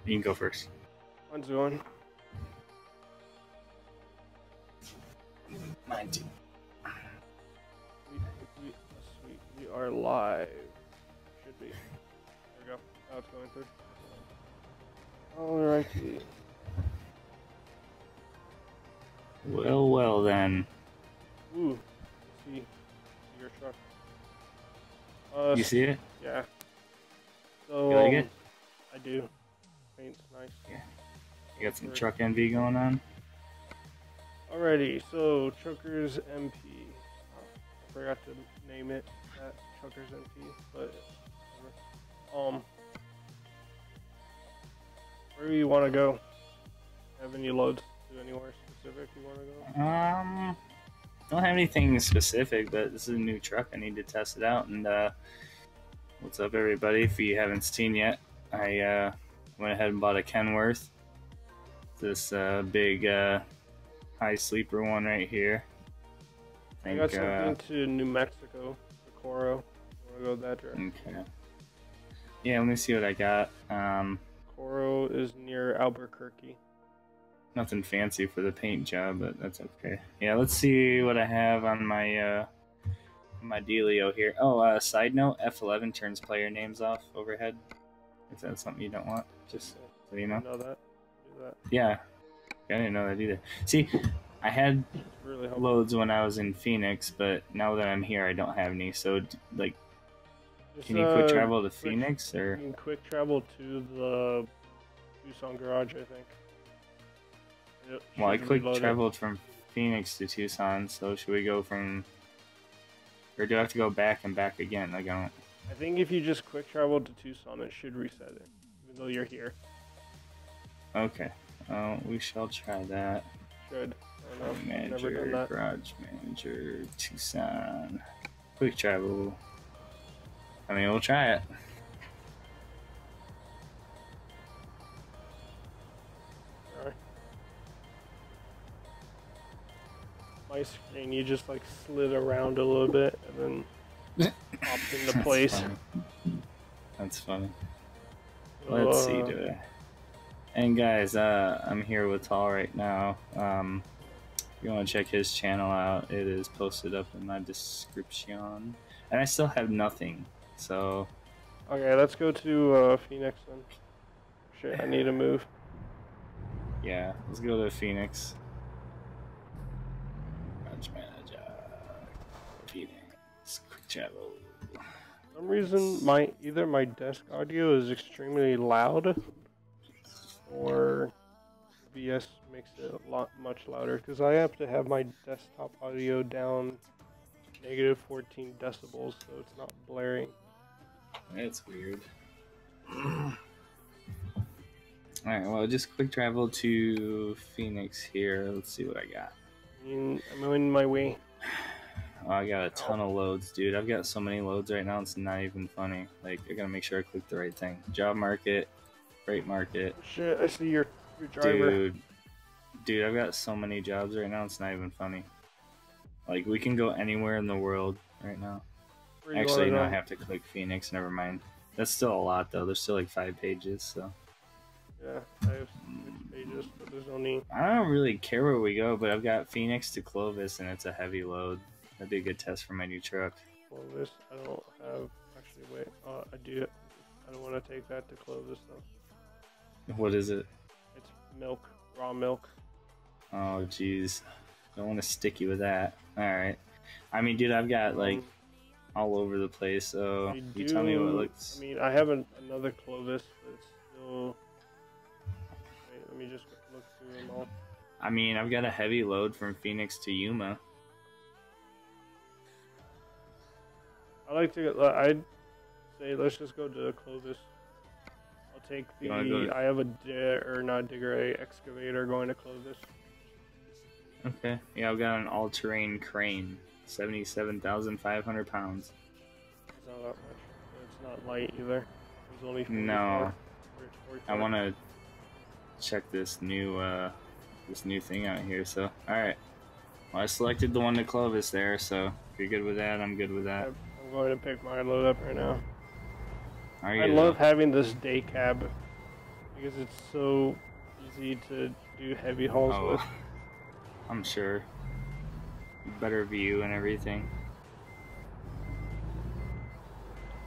You can go first. Mine's going. Mine too. We are live. Should be. There we go. Now it's going through. Alrighty. Well then. Ooh. See your truck. You see it? Yeah. So, You like it? I do. Paint's nice. Yeah. You got some truck envy going on? Alrighty, so Truckers MP. I forgot to name it that Truckers MP, but where do you want to go? Have any loads to anywhere specific you want to go? Don't have anything specific, but this is a new truck. I need to test it out. And what's up, everybody? If you haven't seen yet, I went ahead and bought a Kenworth. This big high sleeper one right here. I got something to New Mexico, the Coro. Want to go that direction? Okay. Yeah, let me see what I got. Coro is near Albuquerque. Nothing fancy for the paint job, but that's okay. Yeah, let's see what I have on my my dealio here. Oh, side note: F11 turns player names off overhead. If that's something you don't want, just so you know. Know that. Do that. Yeah, I didn't know that either. See, I had Really loads when I was in Phoenix, but now that I'm here, I don't have any. So, like, can you quick travel to Phoenix, or? You can quick travel to the Tucson garage, I think. Well, I quick traveled from Phoenix to Tucson, so should we go from... Or do I have to go back and back again? Like, I think if you just quick travel to Tucson, it should reset it, even though you're here. Okay. We shall try that. Should. I don't know. Manager, Never done that. garage manager, Tucson. Quick travel. I mean, we'll try it. My screen, you just like slid around a little bit and then popped into place. That's funny. Let's see, And guys, I'm here with Tall right now. If you want to check his channel out, it is posted up in my description. And I still have nothing, so... Okay, let's go to Phoenix then. Shit, I need to move. Yeah, let's go to Phoenix. Garage manager. Phoenix. Quick travel. For some reason, either my desk audio is extremely loud, or VS makes it much louder, because I have to have my desktop audio down -14 decibels, so it's not blaring. That's weird. Alright, well, just quick travel to Phoenix here. Let's see what I got. I'm on my way. Oh, I got a ton of loads, dude. I've got so many loads right now, it's not even funny. Like, I gotta make sure I click the right thing. Job market, freight market. Shit, I see your driver. Dude, I've got so many jobs right now, it's not even funny. Like, we can go anywhere in the world right now. Actually, no, I have to click Phoenix, never mind. That's still a lot, though. There's still like 5 pages, so. Yeah, I have 6 pages, but there's only... I don't really care where we go, but I've got Phoenix to Clovis, and it's a heavy load. That'd be a good test for my new truck. Clovis, I don't have... Actually, wait. I do. I don't want to take that to Clovis, though. What is it? It's milk. Raw milk. Oh, jeez. Don't want to stick you with that. Alright. I mean, dude, I've got, like, all over the place, so you tell me what looks... I mean, I have another Clovis, but it's still... Wait, let me just look through them all. I mean, I've got a heavy load from Phoenix to Yuma. I'd say let's just go to Clovis. I'll take the... I have a excavator going to Clovis. Okay. Yeah, I've got an all-terrain crane. 77,500 pounds. It's not that much. It's not light either. There's only 44. No. I want to check this new thing out here. So, all right. Well, I selected the one to Clovis there. So, if you're good with that, I'm good with that. I'm going to pick my load up right now. I love having this day cab because it's so easy to do heavy hauls with. Oh, I'm sure. Better view and everything.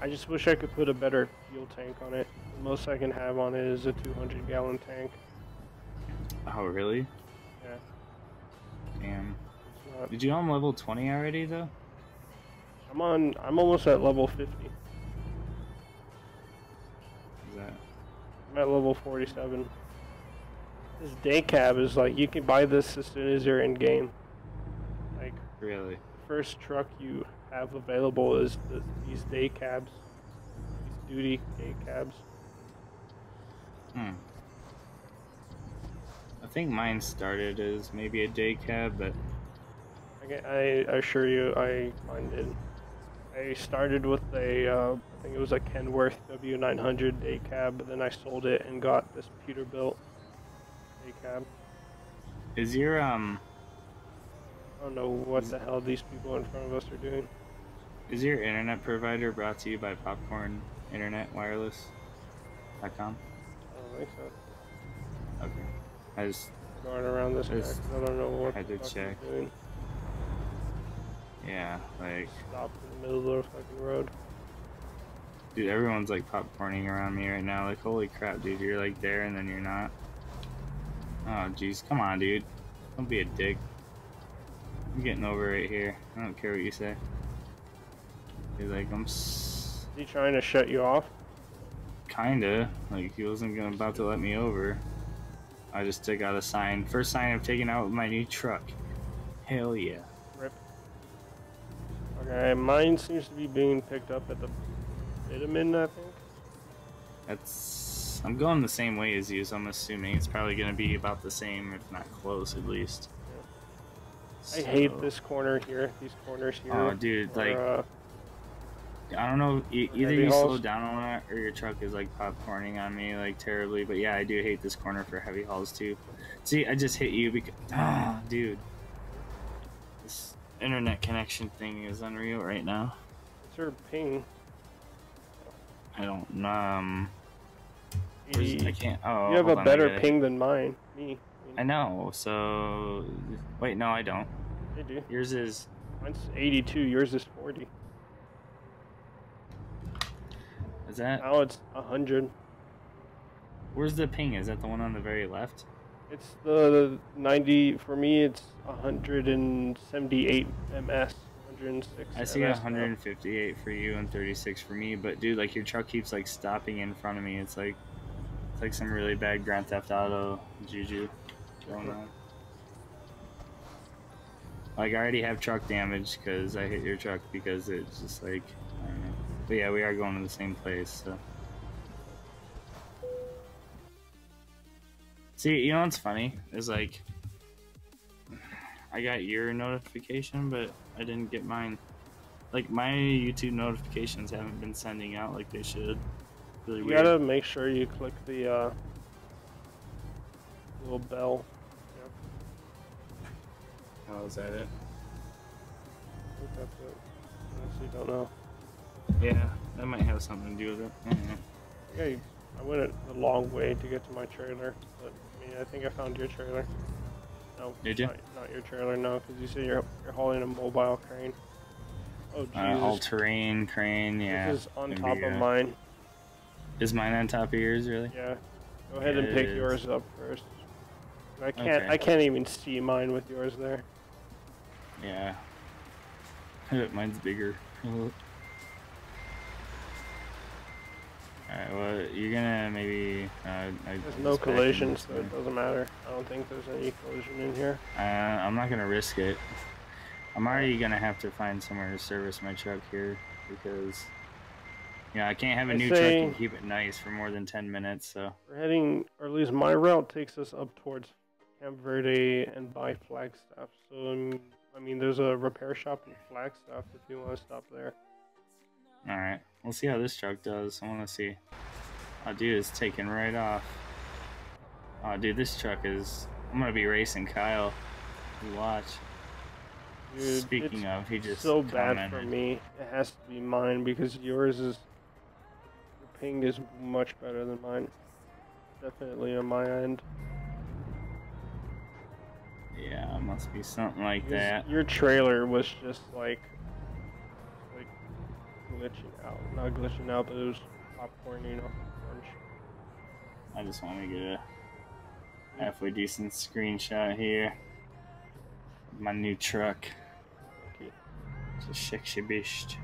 I just wish I could put a better fuel tank on it. The most I can have on it is a 200-gallon tank. Oh, really? Yeah. Damn. It's not... Did you on level 20 already, though? I'm almost at level 50. Is that... I'm at level 47. This day cab is like, you can buy this as soon as you're in game. Like, Really? the first truck you have available is these day cabs. These duty day cabs. Hmm. I think mine started as maybe a day cab, but... I assure you, mine did. I started with a, I think it was a Kenworth W900 day cab, but then I sold it and got this Peterbilt day cab. Is your, I don't know what the hell these people in front of us are doing. Is your internet provider brought to you by Popcorn Internet Wireless.com? I don't think so. Okay. I just Going around this guy, 'cause I don't know what had the to fuck check. he's doing. Yeah, like... Stopped in the middle of the fucking road. Dude, everyone's like popcorning around me right now. Like, holy crap, dude, you're like there and then you're not. Oh, jeez, come on, dude. Don't be a dick. I'm getting over right here. I don't care what you say. He's like, Is he trying to shut you off? Kinda. Like, he wasn't about to let me over. I just took out a sign. First sign I've taken out with my new truck. Hell yeah. Rip. Okay, mine seems to be being picked up at the Vitamin, I think. I'm going the same way as you, so I'm assuming it's probably going to be about the same, if not close at least. Yeah. I hate this corner here, these corners here. Oh, dude, like, I don't know, either you slow down on it or your truck is like popcorning on me like terribly, but yeah, I do hate this corner for heavy hauls too. See, I just hit you because, dude, this internet connection thing is unreal right now. What's your ping? I don't, I can't, oh, you have a better ping than mine, me. I know, so, wait, no, I don't. I do. Yours is... Mine's 82, yours is 40. Is that... Now it's 100. Where's the ping? Is that the one on the very left? It's the 90, for me it's 178 ms. 106 I see MS 158 now. For you and 36 for me, but dude, like your truck keeps like stopping in front of me. It's like some really bad Grand Theft Auto juju going on. Like I already have truck damage because I hit your truck because it's just like, I don't know. But yeah, we are going to the same place, so. See, you know what's funny? Is like, I got your notification, but I didn't get mine. Like, my YouTube notifications haven't been sending out like they should. Really weird. You gotta make sure you click the little bell. Yep. Oh, is that it? I think that's it. Honestly, don't know. Yeah, that might have something to do with it. Yeah, I went the long way to get to my trailer, but I mean, I think I found your trailer. No, did you? Not your trailer, no, because you said you're hauling a mobile crane. Oh, Jesus. All-terrain crane, yeah. This is on top of mine. Is mine on top of yours, really? Yeah. Go ahead and pick yours up first. I can't even see mine with yours there. Yeah. Mine's bigger. Alright, well, you're gonna maybe... there's no collision, so it doesn't matter. I don't think there's any collision in here. I'm not gonna risk it. I'm already gonna have to find somewhere to service my truck here, because... Yeah, I can't have a new truck and keep it nice for more than 10 minutes, so... We're heading, or at least my route takes us up towards Camp Verde and by Flagstaff. So, I mean, there's a repair shop in Flagstaff if you want to stop there. Alright, we'll see how this truck does. I want to see. Oh, dude, it's taking right off. Oh, dude, this truck is... I'm going to be racing Kyle. You watch. Dude, speaking of, he just so commented. bad for me. It has to be mine because yours is... Your ping is much better than mine. definitely on my end. Yeah, it must be something like Because that. your trailer was just like glitching out. Not glitching out, but it was popcorning orange. I just want to get a halfway decent screenshot here of my new truck. Okay. It's a sexy beast.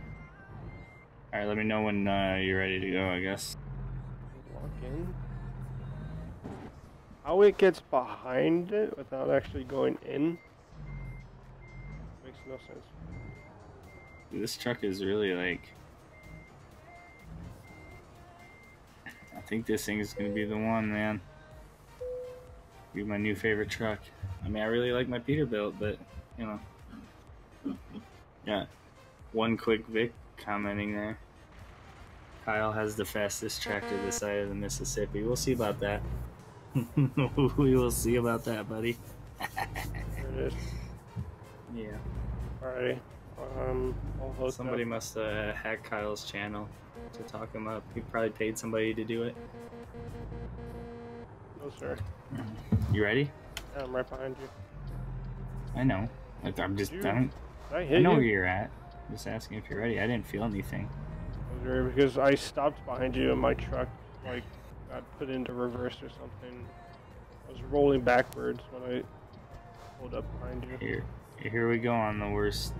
Alright, let me know when you're ready to go, I guess. Lock in. How it gets behind it without actually going in makes no sense. Dude, this truck is really like... I think this thing is going to be the one, man. Be my new favorite truck. I mean, I really like my Peterbilt, but, you know. Yeah. One quick Vic commenting there. Kyle has the fastest tractor this side of the Mississippi. We'll see about that. We will see about that, buddy. There it is. Yeah. Alrighty. I'll host Somebody that. must hack Kyle's channel to talk him up. He probably paid somebody to do it. No, sir. You ready? Yeah, I'm right behind you. I know. Like, I'm just... Dude, I don't... Did I hit I know you? where you're at. I'm just asking if you're ready. I didn't feel anything. Because I stopped behind you and my truck like got put into reverse or something. I was rolling backwards when I pulled up behind you. Here we go on the worst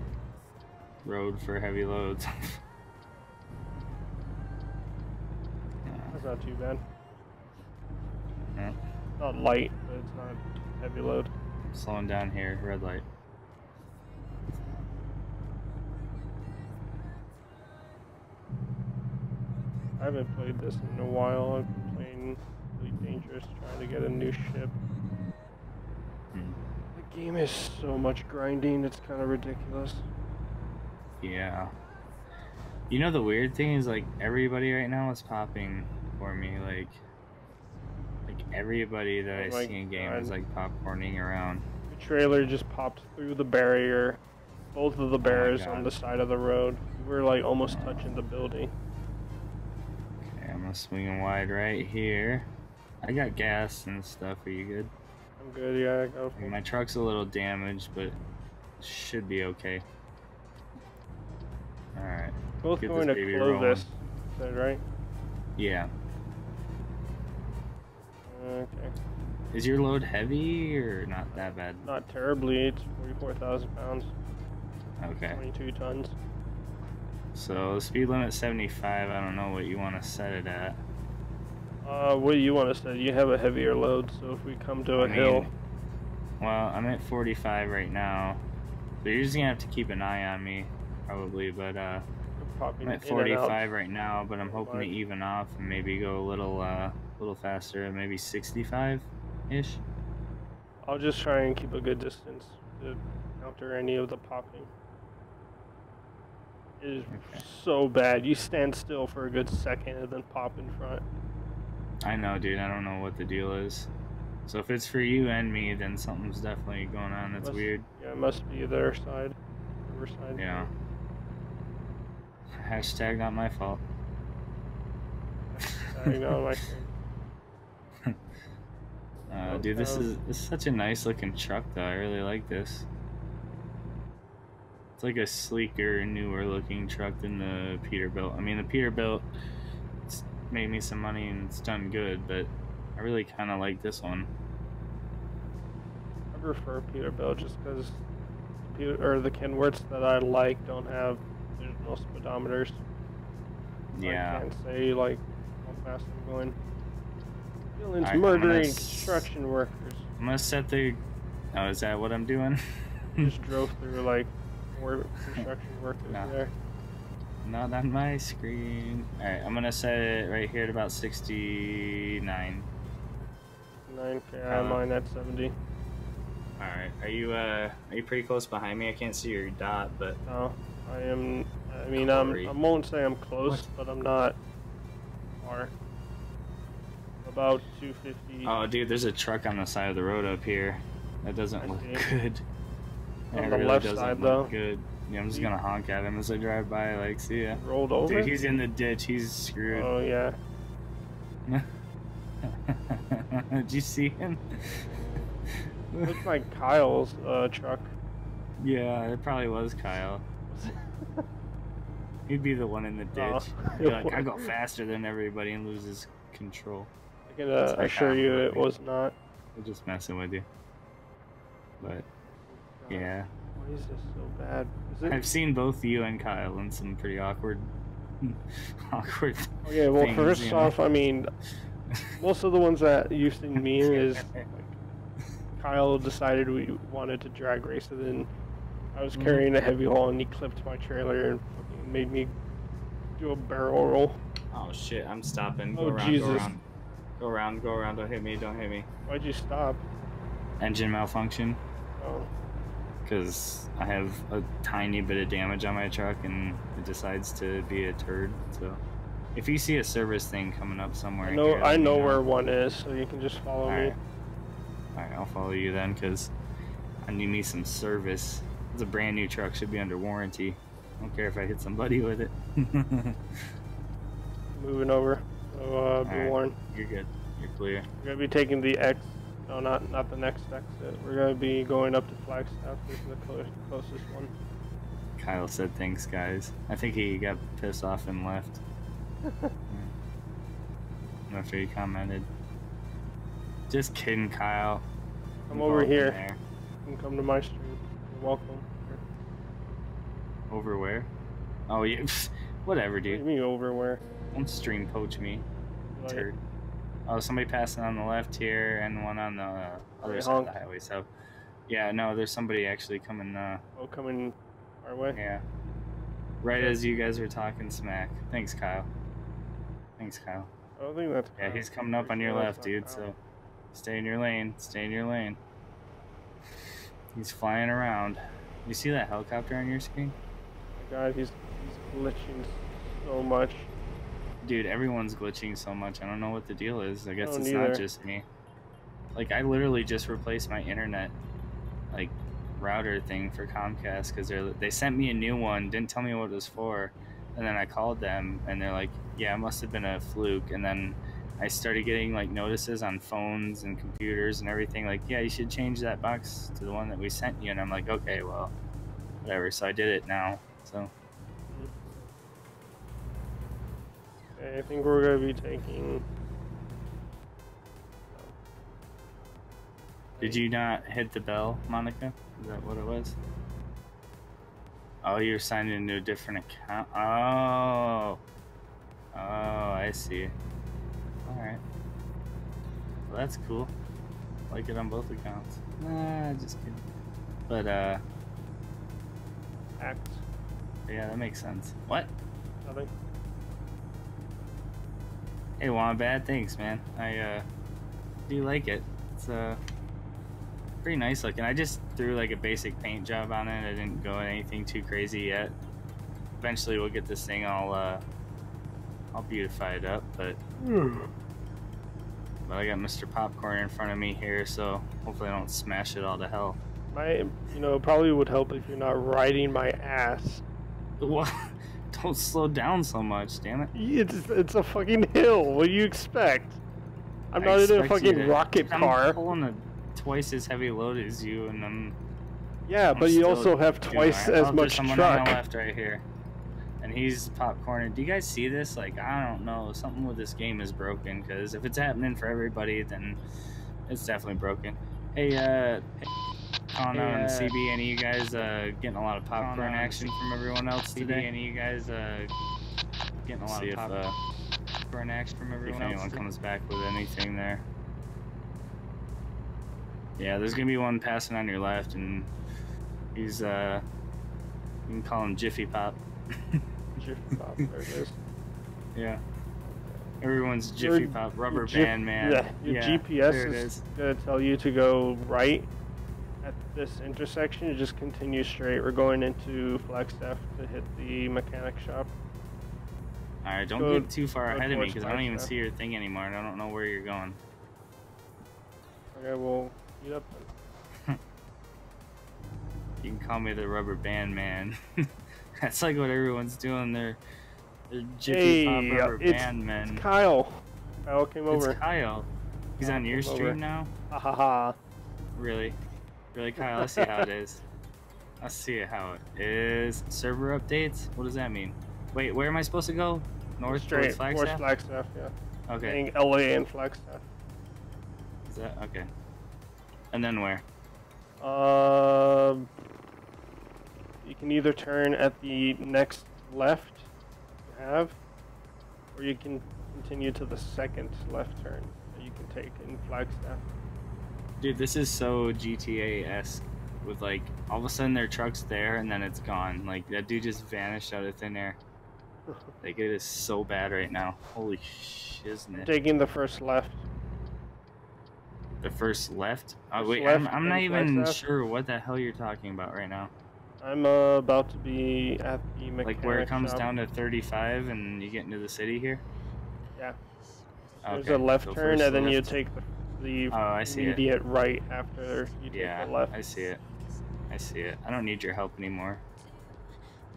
road for heavy loads. That's not too bad. Yeah. Not light, but it's not heavy load. Slowing down here, red light. I haven't played this in a while. I've been playing Really Dangerous, trying to get a new ship. The game is so much grinding, it's kind of ridiculous. Yeah. You know, the weird thing is, like, everybody right now is popping for me. Like everybody that I see in game is, like, popcorning around. The trailer just popped through the barrier. Both of the barriers on the side of the road. We were, like, almost touching the building. Okay, I'm gonna swing wide right here. I got gas and stuff. Are you good? I'm good, yeah. I got I mean, my truck's a little damaged, but should be okay. Alright. both going to Clovis, is that right? Yeah. Okay. Is your load heavy or not that bad? Not terribly. It's 44,000 pounds. Okay. 22 tons. So speed limit 75. I don't know what you want to set it at. What do you want to say? You have a heavier load, so if we come to a hill. Well, I'm at 45 right now, so you're just gonna have to keep an eye on me, probably. But I'm at 45 right now, but I'm hoping to even off and maybe go a little faster, maybe 65-ish. I'll just try and keep a good distance to counter any of the popping. It is so bad. You stand still for a good second and then pop in front. I know, dude. I don't know what the deal is. So if it's for you and me, then something's definitely going on that's weird. Yeah, it must be their side. Riverside. Yeah. Hashtag not my fault. Hashtag not my fault. Dude, this is such a nice looking truck though. I really like this. It's like a sleeker, newer looking truck than the Peterbilt. I mean, the Peterbilt made me some money and it's done good, but I really kind of like this one. I prefer Peterbilt just because the Kenworths that I like don't have digital speedometers. Yeah. I can't say like how fast I'm going. Dylan's murdering construction workers. I'm gonna set the... Oh, is that what I'm doing? Just drove through like 4 construction workers there. Not on my screen. Alright, I'm gonna set it right here at about 69. 9K, I'm mine at 70. Alright, are you pretty close behind me? I can't see your dot, but... No, I am... I mean, I won't say I'm close, but I'm not far. About 250. Oh, dude, there's a truck on the side of the road up here. That doesn't look good. On the left side, though. Good. Yeah, I'm just gonna honk at him as I drive by, like, see ya. Rolled over? Dude, he's in the ditch. He's screwed. Oh, yeah. Did you see him? Looks like Kyle's truck. Yeah, it probably was Kyle. He'd be the one in the ditch. He'd be like, I go faster than everybody and loses control. I can assure you it was not. We're just messing with you. But, yeah. Why is this so bad? I've seen both you and Kyle in some pretty awkward Okay, well, things, first off, I mean, most of the ones that you've seen me in is like, Kyle decided we wanted to drag race, and then I was carrying a heavy haul, and he clipped my trailer and fucking made me do a barrel roll. Oh shit, I'm stopping. Go around, Jesus. Go around. Don't hit me. Why'd you stop? Engine malfunction. Oh. Because I have a tiny bit of damage on my truck and it decides to be a turd. So if you see a service thing coming up somewhere, I know where one is, so you can just follow me. Alright, I'll follow you then, because I need me some service. It's a brand new truck, should be under warranty. I don't care if I hit somebody with it. Moving over, so be warned. You're good. You're clear. We're gonna be taking the X. No, not the next exit. We're gonna be going up to Flagstaff. This is the closest one. Kyle said thanks, guys. I think he got pissed off and left. After he commented. Just kidding, Kyle. Come over here. You can come to my stream. You're welcome. Over where? Oh, yeah. Whatever, dude. What do you mean over where? Don't stream poach me, Like, turd. Oh, somebody passing on the left here and one on the other side of the highway. So, yeah, no, there's somebody actually coming. Coming our way? Yeah. Right as you guys were talking smack. Thanks, Kyle. I don't think that's Yeah, he's coming up on your left, dude, so stay in your lane. He's flying around. You see that helicopter on your screen? Oh my god, he's glitching so much. Dude, everyone's glitching so much. I don't know what the deal is. I guess it's neither. not just me. Like, I literally just replaced my internet, like, router thing for Comcast because they sent me a new one, didn't tell me what it was for, and then I called them, and they're like, yeah, it must have been a fluke, and then I started getting, like, notices on phones and computers and everything, like, yeah, you should change that box to the one that we sent you, and I'm like, okay, well, whatever, so I did it now, so... I think we're going to be taking... Did you not hit the bell, Monica? Is that what it was? Oh, you're signed into a different account. Oh, I see. Alright. Well, that's cool. Like it on both accounts. Nah, just kidding. But, Act. yeah, that makes sense. What? Nothing. Hey, Wombat, thanks, man. I, do like it. It's, pretty nice looking. I just threw like a basic paint job on it. I didn't go anything too crazy yet. Eventually we'll get this thing all beautified up, but I got Mr. Popcorn in front of me here, so hopefully I don't smash it all to hell. Probably would help if you're not riding my ass. What? Don't slow down so much, damn it. It's a fucking hill. What do you expect? I'm not in a fucking rocket car. I'm pulling a twice as heavy load as you, and I'm but you also have twice as much truck. On my left right here, and he's popcorning. Do you guys see this? Like, I don't know, something with this game is broken, because if it's happening for everybody, then it's definitely broken. Hey, calling out on the CB, any of you guys getting a lot of popcorn action from everyone else today? Any of you guys getting a lot of popcorn action from everyone else? If anyone comes back with anything there. Yeah, there's gonna be one passing on your left, and he's, you can call him Jiffy Pop. Jiffy Pop, there it is. Yeah. Everyone's Jiffy Pop, rubber band man. Yeah, your GPS is gonna tell you to go right at this intersection. You just continue straight. We're going into Flagstaff to hit the mechanic shop. Alright, don't get too far ahead of me, because I don't even see your thing anymore, and I don't know where you're going. Okay, well... Up then. You can call me the rubber band man. That's like what everyone's doing. They're Jiffy Pop rubber band men. It's Kyle. Kyle came over. It's Kyle. He's on your stream now? Ha ha ha. Really? Really, Kyle? Let's see how it is. Let's see how it is. Server updates? What does that mean? Wait, where am I supposed to go? North Straight towards towards Flagstaff? Flagstaff, yeah. Okay. Saying LA and Flagstaff. Is that okay? And then where? You can either turn at the next left you have, or you can continue to the second left turn that you can take in Flagstaff. Dude, this is so GTA-esque. With like, all of a sudden their truck's there and then it's gone. Like, that dude just vanished out of thin air. Like, it is so bad right now. Holy shiznit. Taking the first left. The first left? Oh, First wait, left I'm not in even Flagstaff. sure what the hell you're talking about right now. I'm about to be at the mechanic Like, where it comes shop. down to 35 and you get into the city here? Yeah. Okay, There's a left so turn, first and then you left. take the Oh, I see it. immediate right after you take Yeah, the left. I see it. I see it. I don't need your help anymore.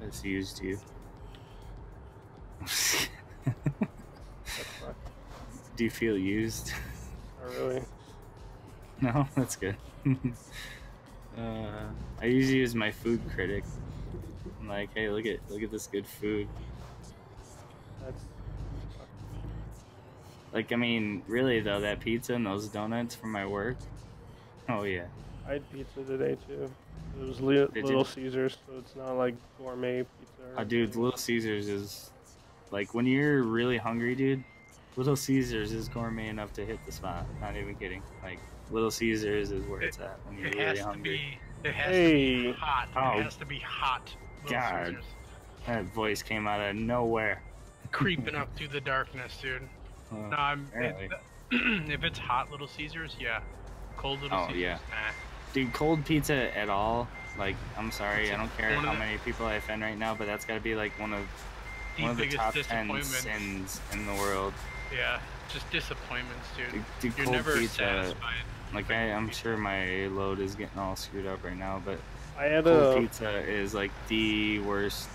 I just used you. That's fine. Do you feel used? Not really. No, that's good. I use you as my food critic. I'm like, hey, look at this good food. That's Like, I mean, really though, that pizza and those donuts from my work. Oh yeah. I had pizza today too. It was Did Little you? Caesars, so it's not like gourmet pizza. Or Oh, dude, Little Caesars is like when you're really hungry, dude. Little Caesars is gourmet enough to hit the spot. Not even kidding. Like Little Caesars is where it's at when you're really hungry. It has to be hot. Oh. It has to be hot. Little God. Caesars. That voice came out of nowhere. Creeping up through the darkness, dude. No, Apparently. if it's hot Little Caesars, yeah. Cold Little Caesars, yeah. nah. Dude, cold pizza at all? Like, I'm sorry, I don't care one of how the- many people I offend right now, but that's got to be like one of the biggest top 10 disappointments. sins in the world. Yeah, just disappointments, dude. Dude, You're cold never pizza. satisfied. Like, I'm sure my load is getting all screwed up right now, but I had cold a. pizza is like the worst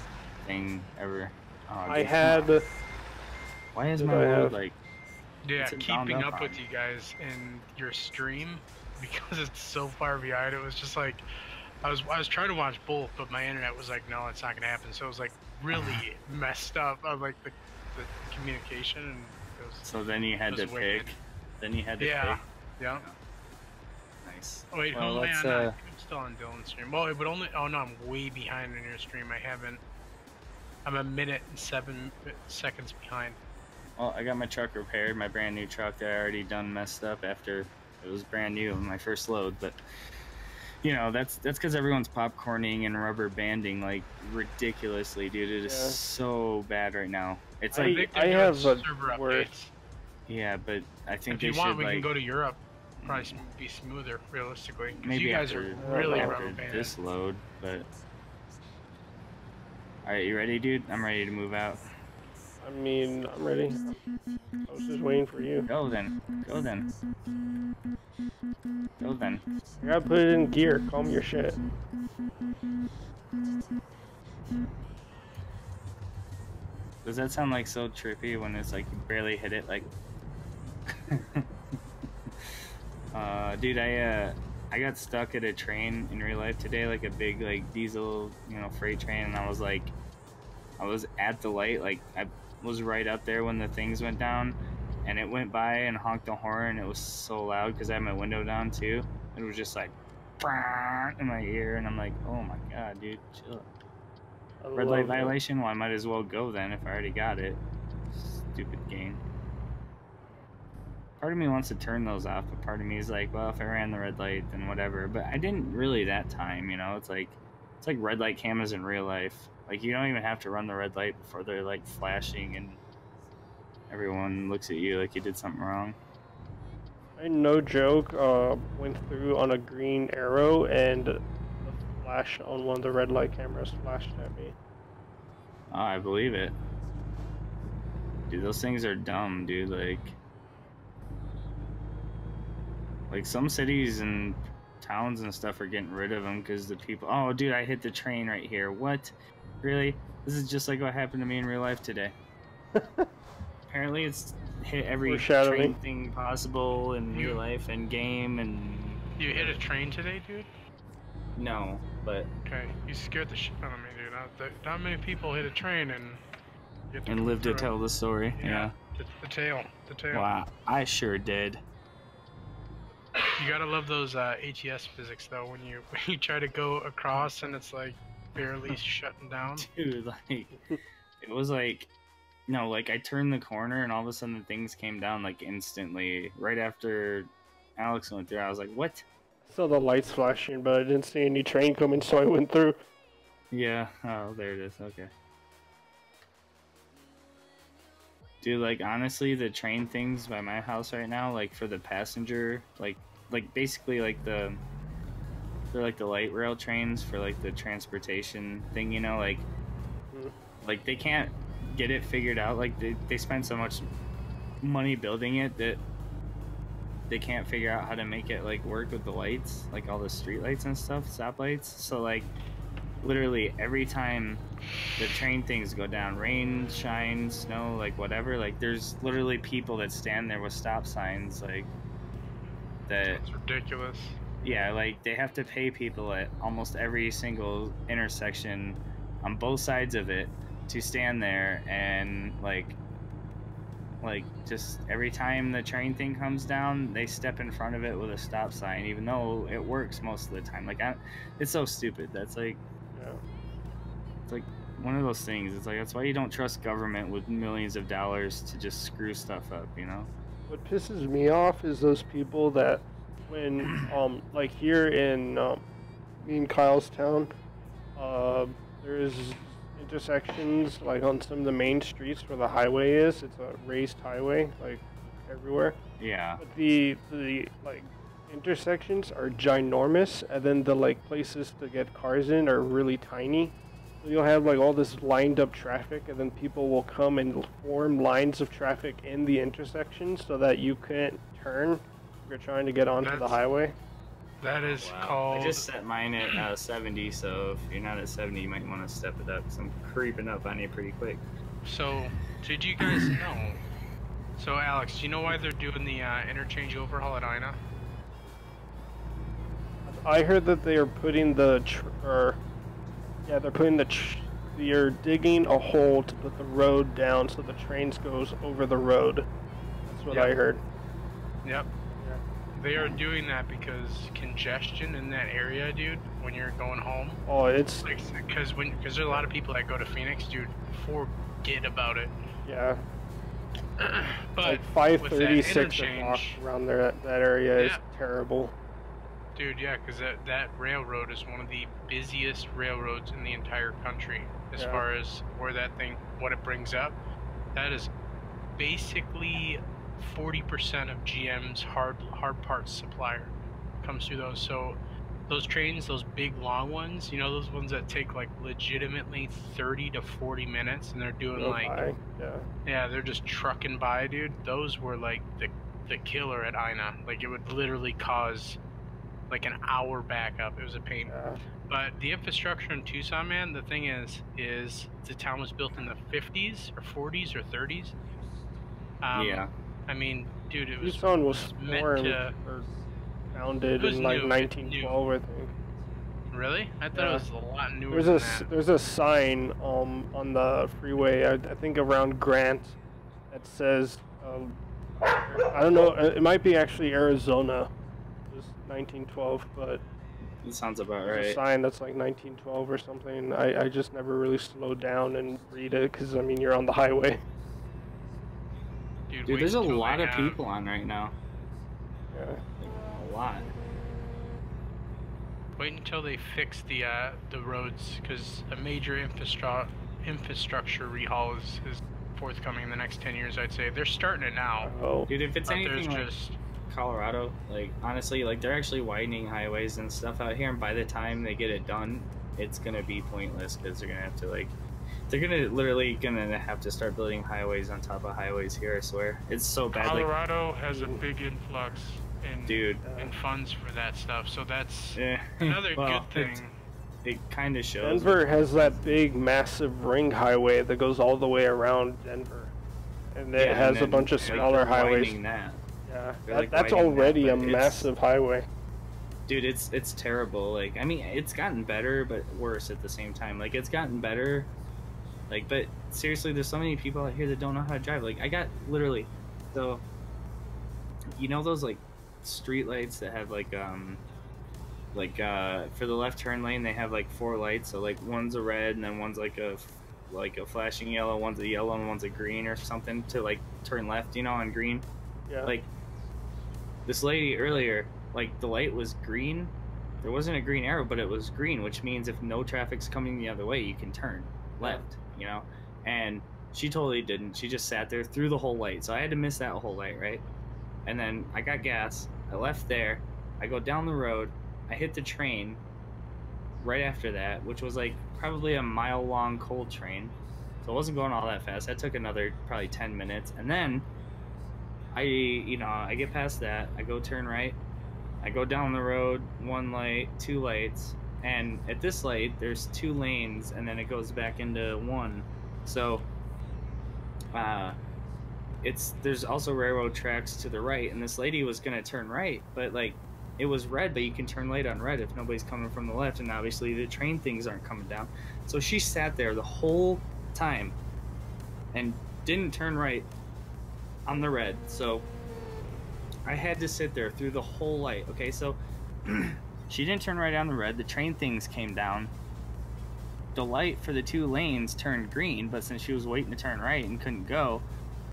thing ever. Oh, I dude, had. come on. Why is did my I load have- like? Yeah, It's a keeping bound up up with on. you guys in your stream because it's so far behind. It was just like I was trying to watch both, but my internet was like, no, it's not gonna happen. So it was like really messed up on like the communication, and it was, So then you had it to was wicked. pick. Then you had to Yeah, pick. yeah. Nice. Oh, wait, Well, hold on. let's, I'm still on Dylan's stream. Well, it would only. Oh no, I'm way behind on your stream. I haven't. I'm a minute and 7 seconds behind. Well, I got my truck repaired, my brand new truck that I already done messed up after it was brand new on my first load, but you know, that's because everyone's popcorning and rubber banding like ridiculously, dude. It is Yeah. so bad right now. It's I- like, think they're I doing have a server worse. updates. yeah, but I think If they you should want, we like can go to Europe. Probably be smoother, realistically. 'Cause maybe you guys after, are really after rubber after banded. this load, but all right, you ready, dude? I'm ready to move out. I mean, I'm ready. I was just waiting for you. Go then. Go then. Go then. I gotta put it in gear. Calm your shit. Does that sound like so trippy when it's like you barely hit it? Like, dude, I got stuck at a train in real life today, like a big like diesel, you know, freight train, and I was at the light, like I was right up there when the things went down, and it went by and honked the horn. It was so loud because I had my window down too. It was just like in my ear, and I'm like, oh my god, dude, chill. I Red love light it. violation? Well, I might as well go then if I already got it. Stupid game. Part of me wants to turn those off, but part of me is like, well, if I ran the red light, then whatever. But I didn't really that time, you know? It's like red light cameras in real life. Like, you don't even have to run the red light before they're, like, flashing and everyone looks at you like you did something wrong. I no joke went through on a green arrow and the flash on one of the red light cameras flashed at me. Oh, I believe it. Dude, those things are dumb, dude. Like some cities and towns and stuff are getting rid of them because the people... Oh, dude, I hit the train right here. What? Really? This is just like what happened to me in real life today. Apparently it's hit every train thing possible in real life and game and. You hit a train today, dude? No, but. Okay, you scared the shit out of me, dude. Not many people hit a train and live to tell the story. Yeah. The tail. Wow, I sure did. You gotta love those ATS physics though when you try to go across and it's like barely shutting down. Dude, like it was like no, like I turned the corner and all of a sudden the things came down like instantly right after Alex went through. I was like, what? I saw the lights flashing, but I didn't see any train coming, so I went through. Yeah. Oh, there it is. Okay. Dude, like honestly, the train things by my house right now, like for the passenger, like basically like they're like the light rail trains for like the transportation thing, you know, like they can't get it figured out. Like they spend so much money building it that they can't figure out how to make it like work with the lights, like all the street lights and stuff, stop lights. So like literally every time the train things go down, rain, shine, snow, like whatever, like there's literally people that stand there with stop signs like that. It's ridiculous. Yeah, like they have to pay people at almost every single intersection on both sides of it to stand there and like just every time the train thing comes down, they step in front of it with a stop sign, even though it works most of the time. Like it's so stupid. That's like, yeah. It's like one of those things. It's like that's why you don't trust government with millions of dollars to just screw stuff up, you know? What pisses me off is those people that when like here in me and Kyle's town, there's intersections like on some of the main streets where the highway is. It's a raised highway like everywhere. Yeah. But the like intersections are ginormous, and then the like places to get cars in are really tiny. So you'll have like all this lined up traffic, and then people will come and form lines of traffic in the intersection so that you can't turn if you're trying to get onto the highway. That is called... I just set mine at 70, so if you're not at 70, you might want to step it up, because I'm creeping up on you pretty quick. So, did you guys know? So, Alex, do you know why they're doing the interchange overhaul at Ina? I heard that they are putting you're digging a hole to put the road down so the trains goes over the road. That's what I heard. Yep. They are doing that because congestion in that area, dude, when you're going home. Oh, it's... like, because there's a lot of people that go to Phoenix, dude, forget about it. Yeah. But like 5:30, 6 o'clock around there, that area is terrible. Dude, yeah, because that railroad is one of the busiest railroads in the entire country as far as what it brings up. That is basically 40% of GM's hard parts supplier comes through those. So those trains, those big long ones, you know, those ones that take like legitimately 30 to 40 minutes, and they're doing they're just trucking by, dude. Those were like the killer at Ina. Like it would literally cause like an hour backup. It was a pain. But the infrastructure in Tucson, man, the thing is the town was built in the 50s or 40s or 30s. I mean, dude, it was Tucson was meant to... founded in like 1912, I think. Really? I thought it was a lot newer than that. There's a sign on the freeway, I think around Grant, that says, I don't know, it might be actually Arizona. It was 1912, but... It sounds about right. A sign that's like 1912 or something. I just never really slowed down and read it, because, I mean, you're on the highway. Dude, there's a lot of people on right now. Yeah. A lot. Wait until they fix the roads, because a major infrastructure rehaul is forthcoming in the next 10 years, I'd say. They're starting it now. Oh. Dude, if it's anything like Colorado, like, honestly, like, they're actually widening highways and stuff out here, and by the time they get it done, it's gonna be pointless, because they're gonna have to, like... They're literally gonna have to start building highways on top of highways here, I swear. It's so bad. Colorado has a big influx in funds for that stuff, so that's another good thing. It kind of shows. Denver has that big, massive ring highway that goes all the way around Denver. and it has a bunch of smaller highways. That. Yeah, Like that's already a massive highway. Dude, it's terrible. Like, I mean, it's gotten better, but worse at the same time. Like, it's gotten better, like, but seriously, there's so many people out here that don't know how to drive. Like, I got literally, so, you know those, like, street lights that have, like, for the left turn lane, they have, like, 4 lights. So, like, one's a red, and then one's, like a flashing yellow, one's a yellow, and one's a green or something to, like, turn left, you know, on green. Yeah. Like, this lady earlier, like, the light was green. There wasn't a green arrow, but it was green, which means if no traffic's coming the other way, you can turn left, you know? And she totally didn't. She just sat there through the whole light. So I had to miss that whole light, right? And then I got gas. I left there. I go down the road. I hit the train right after that, which was, like, probably a mile-long coal train. So it wasn't going all that fast. That took another probably 10 minutes. And then I get past that. I go turn right. I go down the road, 1 light, 2 lights, and at this light, there's 2 lanes, and then it goes back into 1. So, there's also railroad tracks to the right, and this lady was gonna turn right, but, like, it was red, but you can turn late on red if nobody's coming from the left, and obviously the train things aren't coming down. So she sat there the whole time and didn't turn right on the red. So I had to sit there through the whole light. Okay, so she didn't turn right on the red. The train things came down. The light for the 2 lanes turned green, but since she was waiting to turn right and couldn't go,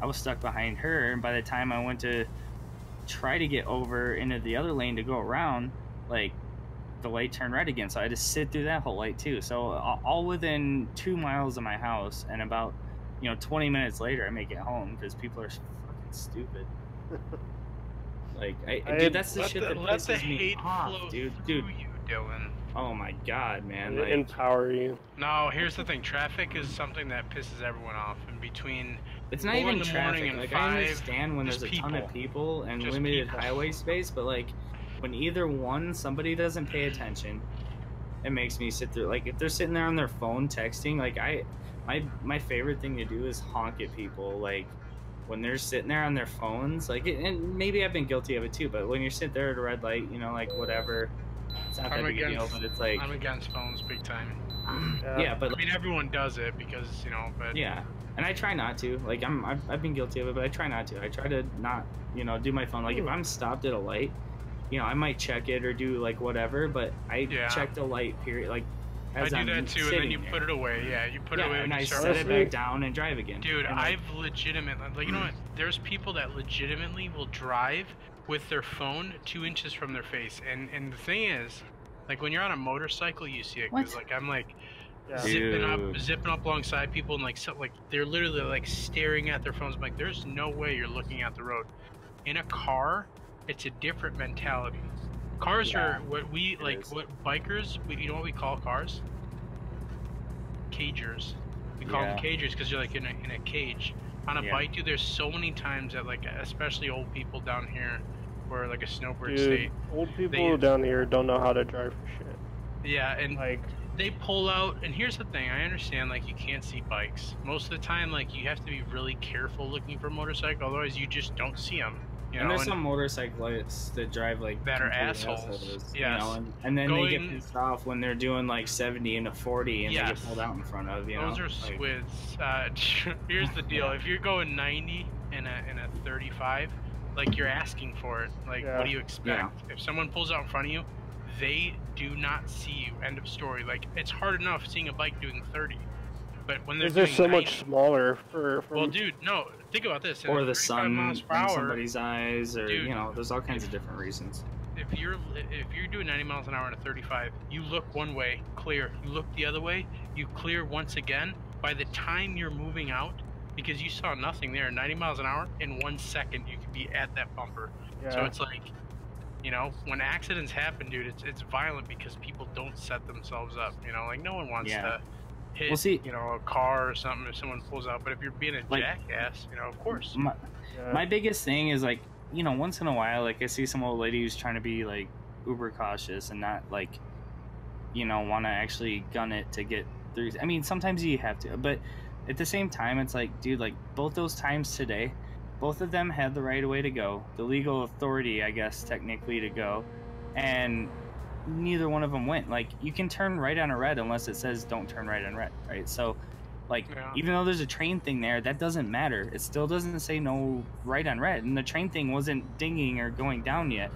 I was stuck behind her. And by the time I went to try to get over into the other lane to go around, like, the light turned red again. So I had to sit through that whole light too. So all within 2 miles of my house, and about 20 minutes later, I make it home because people are fucking stupid. Like, dude, that's the shit that pisses me off, dude. You, Dylan. Oh my god, man. Like, empower you. No, here's the thing. Traffic is something that pisses everyone off. And between it's not even traffic. Like, I understand when there's a ton of people and limited highway space, but, like, when either one, somebody doesn't pay attention, it makes me sit there. Like, if they're sitting there on their phone texting, like, my favorite thing to do is honk at people. Like, when they're sitting there on their phones, like, and maybe I've been guilty of it too, but when you're sitting there at a red light, like, whatever, it's not that big a deal, but it's like, I'm against phones big time. Yeah, but, I mean, everyone does it because, but yeah, and I try not to. Like, I've been guilty of it, but I try not to. I try to not, do my phone. Like, if I'm stopped at a light, I might check it or do, like, whatever, but I check the light, period. Like, I do that too, and then you put it away. Yeah, you put it away and when I you start set it back down and drive again. Dude, I've legitimately, like, you know what? There's people that legitimately will drive with their phone 2 inches from their face, and the thing is, like, when you're on a motorcycle, you see it, because, like, I'm, like, zipping up alongside people, and, like, they're literally, like, staring at their phones. I'm like, there's no way you're looking at the road. In a car, it's a different mentality. Cars are what we what bikers. You know what we call cars? Cagers. We call them cagers because you're, like, in a cage. On a bike, dude, there's so many times that, like, especially old people down here, where, like, a snowbird state. Old people down here don't know how to drive for shit. Yeah, and like, they pull out. And here's the thing: I understand, like, you can't see bikes most of the time. Like, you have to be really careful looking for a motorcycle, otherwise you just don't see them. And there's some motorcyclists that drive, like, that are assholes. Yes. And then they get pissed off when they're doing, like, 70 into 40 and they get pulled out in front of, Those are squids. Here's the deal: if you're going 90 in a 35, like, you're asking for it. Like, what do you expect? If someone pulls out in front of you, they do not see you. End of story. Like, it's hard enough seeing a bike doing 30. But when they're so 90, much smaller for well, dude, no. Think about this. Or the sun in somebody's eyes, or there's all kinds of different reasons. If you're doing 90 miles an hour in a 35, you look one way, clear. You look the other way, you clear once again. By the time you're moving out, because you saw nothing there, 90 miles an hour, in 1 second you could be at that bumper. Yeah. So it's like, when accidents happen, dude, it's violent because people don't set themselves up. Like, no one wants to hit, a car or something if someone pulls out. But if you're being a jackass, of course. My biggest thing is, like, once in a while, like, I see some old lady who's trying to be, like, uber cautious and not, like, want to actually gun it to get through. I mean, sometimes you have to, but at the same time, it's like, dude, like both those times today, both of them had the right of way to go, the legal authority, I guess, technically to go, and neither one of them went. Like, you can turn right on a red unless it says don't turn right on red, right? So, like, even though there's a train thing there, that doesn't matter. It still doesn't say no right on red, and the train thing wasn't dinging or going down yet.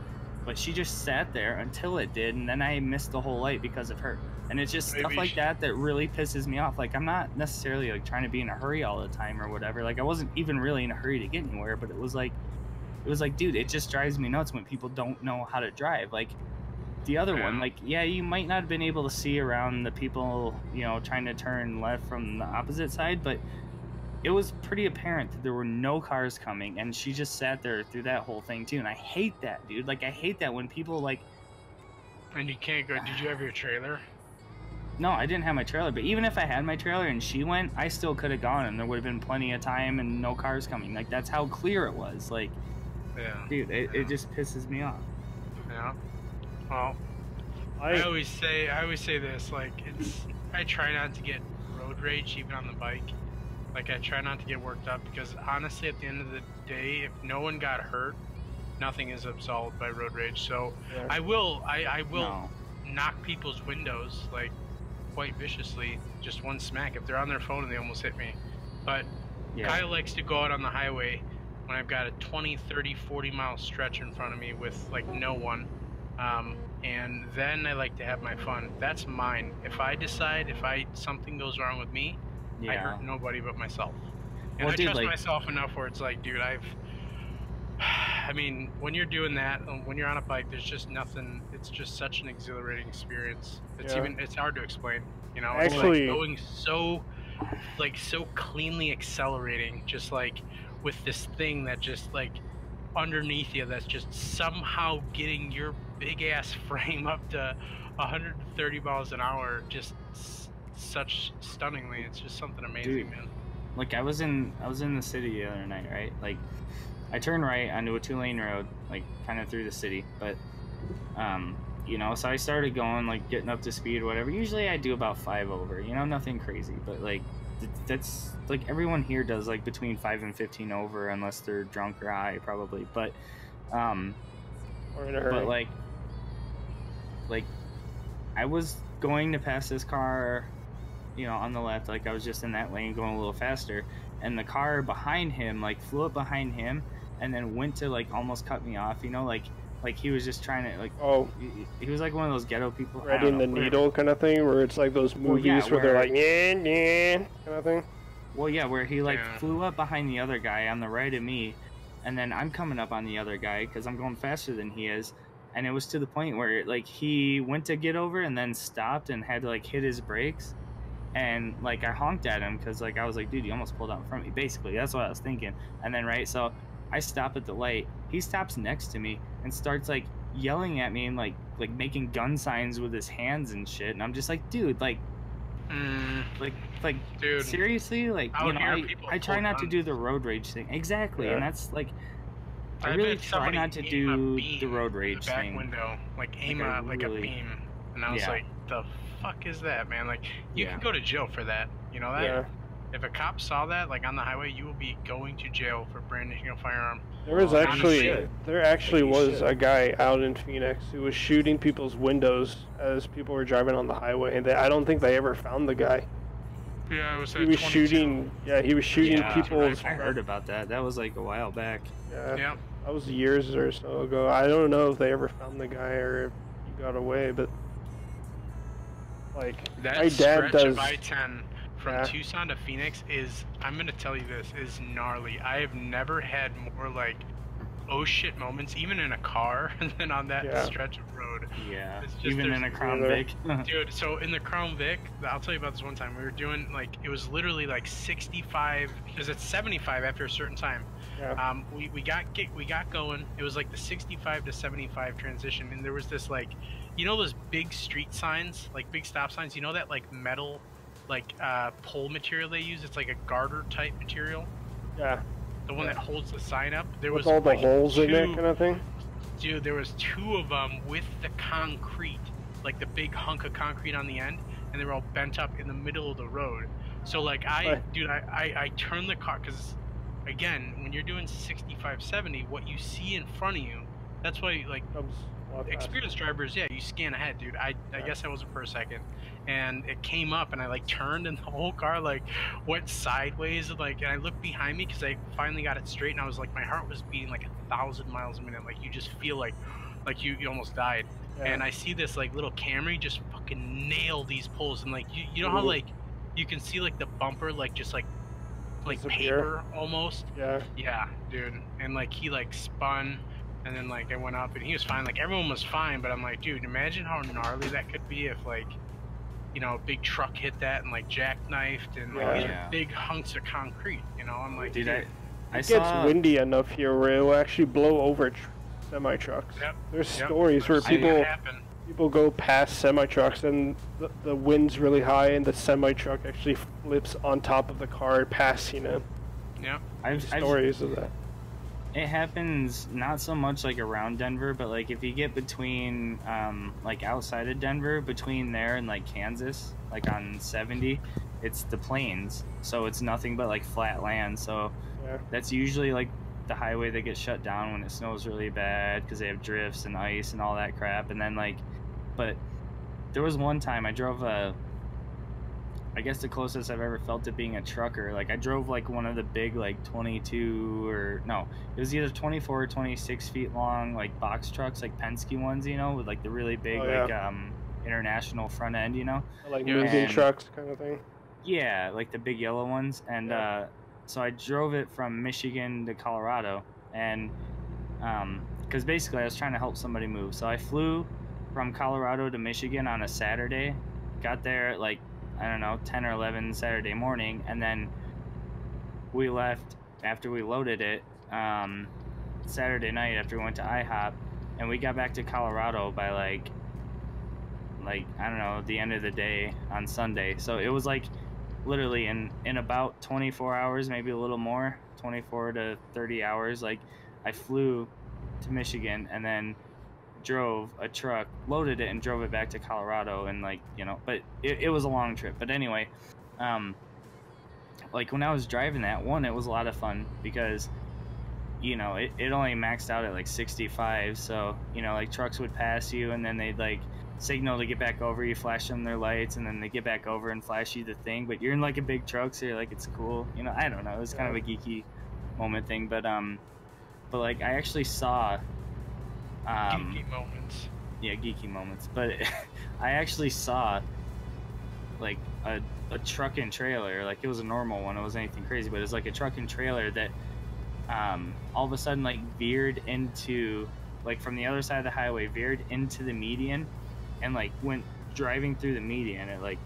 But she just sat there until it did, and then I missed the whole light because of her. And it's just stuff like that that really pisses me off. Like, I'm not necessarily like trying to be in a hurry all the time or whatever. Like, I wasn't even really in a hurry to get anywhere, but it was like, dude, it just drives me nuts when people don't know how to drive. Like, the other one, like, yeah, you might not have been able to see around the people, you know, trying to turn left from the opposite side, but it was pretty apparent that there were no cars coming, and she just sat there through that whole thing too. And I hate that, dude. Like, I hate that when people like. And you can't go. Did you have your trailer? No, I didn't have my trailer, but even if I had my trailer and she went, I still could have gone, and there would have been plenty of time and no cars coming. Like, that's how clear it was. Like, yeah, dude, it just pisses me off. Yeah. Well, I always say this. Like, I try not to get road rage even on the bike. Like, I try not to get worked up because honestly, at the end of the day, if no one got hurt, nothing is absolved by road rage. So I will knock people's windows like quite viciously, just one smack. If they're on their phone and they almost hit me. But Kyle likes to go out on the highway when I've got a 20, 30, 40 mile stretch in front of me with like no one. And then I like to have my fun. That's mine. If I decide something goes wrong with me, I hurt nobody but myself. And I trust myself enough where it's like, dude, I mean, when you're doing that, when you're on a bike, there's just nothing. It's just such an exhilarating experience. It's hard to explain, you know. Actually, it's like going so cleanly accelerating, just like with this thing that just like underneath you, that's just somehow getting your big ass frame up to 130 miles an hour, just such stunningly. It's just something amazing. Dude, man. Like, I was in the city the other night, right? Like, I turned right onto a 2-lane road, like kind of through the city, but you know, so I started going, like, getting up to speed or whatever. Usually I do about 5 over, you know, nothing crazy, but like that's like everyone here does like between 5 and 15 over unless they're drunk or high, probably. But or in a hurry. But like I was going to pass this car, you know, on the left, like I was just in that lane going a little faster, and the car behind him like flew up behind him and then went to like almost cut me off, you know, like he was just trying to like, he was like one of those ghetto people, threading the needle kind of thing, where it's like those movies where they're like yeah kind of thing. Well, yeah, where he like flew up behind the other guy on the right of me, and then I'm coming up on the other guy because I'm going faster than he is. And it was to the point where like he went to get over and then stopped and had to like hit his brakes. And like I honked at him because like I was like, dude, you almost pulled out in front of me. Basically, that's what I was thinking. And then so I stop at the light. He stops next to me and starts like yelling at me and like making gun signs with his hands and shit. And I'm just like, dude, like dude, seriously, like, you know, I try not to do the road rage thing. Exactly, and that's like. I really try not to do the road rage back thing. Window, like aim a beam, and I was like, "The fuck is that, man?" Like, you can go to jail for that. You know that? Yeah. If a cop saw that, like on the highway, you will be going to jail for brandishing a firearm. There actually was a guy out in Phoenix who was shooting people's windows as people were driving on the highway, and I don't think they ever found the guy. Yeah, it was. He was shooting. Yeah, he was shooting people's. I heard about that. That was like a while back. Yeah. That was years or so ago. I don't know if they ever found the guy or if he got away, but like that my dad stretch of I-10 from Tucson to Phoenix is, I'm gonna tell you this, is gnarly. I have never had more like oh shit moments, even in a car, than on that stretch of road. Yeah, even in a Crown Vic. Dude, so in the Crown Vic, I'll tell you about this one time. We were doing like, it was literally like 65, because it's 75 after a certain time. Yeah. We got going. It was like the 65 to 75 transition, and there was this like, you know those big street signs, like big stop signs, you know that like metal, like pole material they use? It's like a garter type material. Yeah. The one that holds the sign up. There with was all the holes in it, kind of thing. Dude, there was 2 of them with the concrete, like the big hunk of concrete on the end, and they were all bent up in the middle of the road. So like dude, I turned the car because, again, when you're doing 65, 70, what you see in front of you, that's why like experienced drivers, yeah, you scan ahead, dude. I guess I wasn't for a second, and it came up, and I like turned, and the whole car like went sideways, and I looked behind me because I finally got it straight, and I was like, my heart was beating like 1,000 miles a minute, like you just feel like you almost died. Yeah. And I see this like little Camry just fucking nail these poles, and like you know how like you can see like the bumper like just like paper almost. Yeah, dude. And like he like spun, and then like I went up, and he was fine. Like everyone was fine, but I'm like, dude, imagine how gnarly that could be if like, you know, a big truck hit that and like jackknifed, and like these are big hunks of concrete. You know, I'm like, dude, it gets windy enough here where it will actually blow over semi trucks. Yep. There's stories where people go past semi trucks and the wind's really high and the semi truck actually flips on top of the car passing it. Yeah. I've stories of that. It happens not so much like around Denver, but like if you get between like outside of Denver, between there and like Kansas, like on 70, it's the plains, so it's nothing but like flat land. So that's usually like the highway that gets shut down when it snows really bad because they have drifts and ice and all that crap. And then like, but there was one time I drove I guess the closest I've ever felt to being a trucker. Like I drove like one of the big like 22 or no, it was either 24 or 26 feet long like box trucks, like Penske ones, you know, with like the really big like international front end, you know, like moving trucks kind of thing. Yeah, like the big yellow ones. And so I drove it from Michigan to Colorado, and because basically I was trying to help somebody move. So I flew from Colorado to Michigan on a Saturday, got there at like, I don't know, 10 or 11 Saturday morning, and then we left after we loaded it Saturday night after we went to IHOP, and we got back to Colorado by like I don't know, the end of the day on Sunday. So it was like literally in about 24 hours, maybe a little more, 24 to 30 hours. Like I flew to Michigan and then drove a truck, loaded it, and drove it back to Colorado. And like, you know, but it was a long trip. But anyway, like when I was driving that one, it was a lot of fun because, you know, it only maxed out at like 65. So, you know, like trucks would pass you and then they'd like signal to get back over, you flash them their lights, and then they get back over and flash you the thing. But you're in like a big truck, so you're like, it's cool, you know. I don't know, it was kind of a geeky moment thing. But like I actually saw geeky moments. Yeah, geeky moments. But I actually saw like a truck and trailer. Like it was a normal one, it wasn't anything crazy, but it was like a truck and trailer that all of a sudden like veered into, like from the other side of the highway, veered into the median and like went driving through the median at like,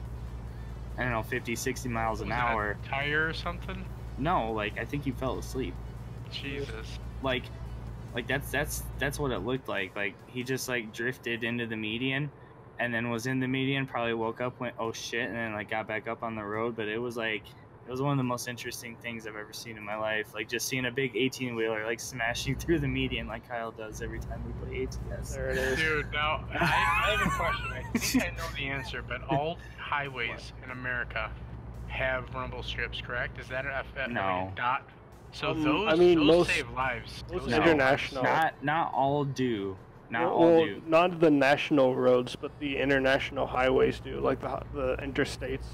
I don't know, 50, 60 miles an hour. A tire or something? No, like I think he fell asleep. Jesus. Like that's what it looked like. Like he just like drifted into the median and then was in the median, probably woke up, went oh shit, and then like got back up on the road. But it was like, it was one of the most interesting things I've ever seen in my life. Like just seeing a big 18-wheeler like smashing through the median like Kyle does every time we play ATS. There it is. Dude, now I have a question. I think I know the answer, but all highways in America have rumble strips, correct? Is that no. dot? So those save lives. Those international. Not all do. Not the national roads, but the international highways do, like the interstates.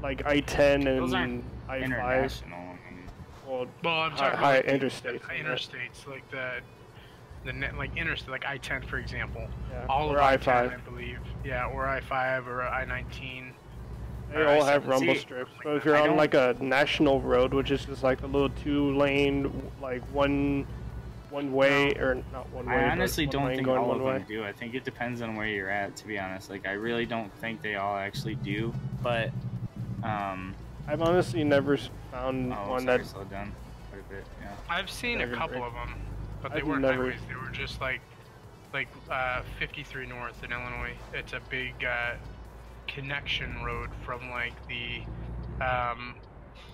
Like I-10 and I-5. International. Well, I'm talking high about interstates. Interstates, like the net, like interstate, like I-10 for example. Yeah. All or of I-5. I-10, I believe. Yeah, or I-5 or I-19. They all have rumble strips. So if you're on like a national road, which is just like a little 2-lane, like one way, or not one way. I honestly don't think all of them them do. I think it depends on where you're at, to be honest. Like I really don't think they all actually do. But I've honestly never found one that slowed down quite a bit. Yeah. I've seen a couple of them, but they weren't highways. They were just like 53 North in Illinois. It's a big connection road from like the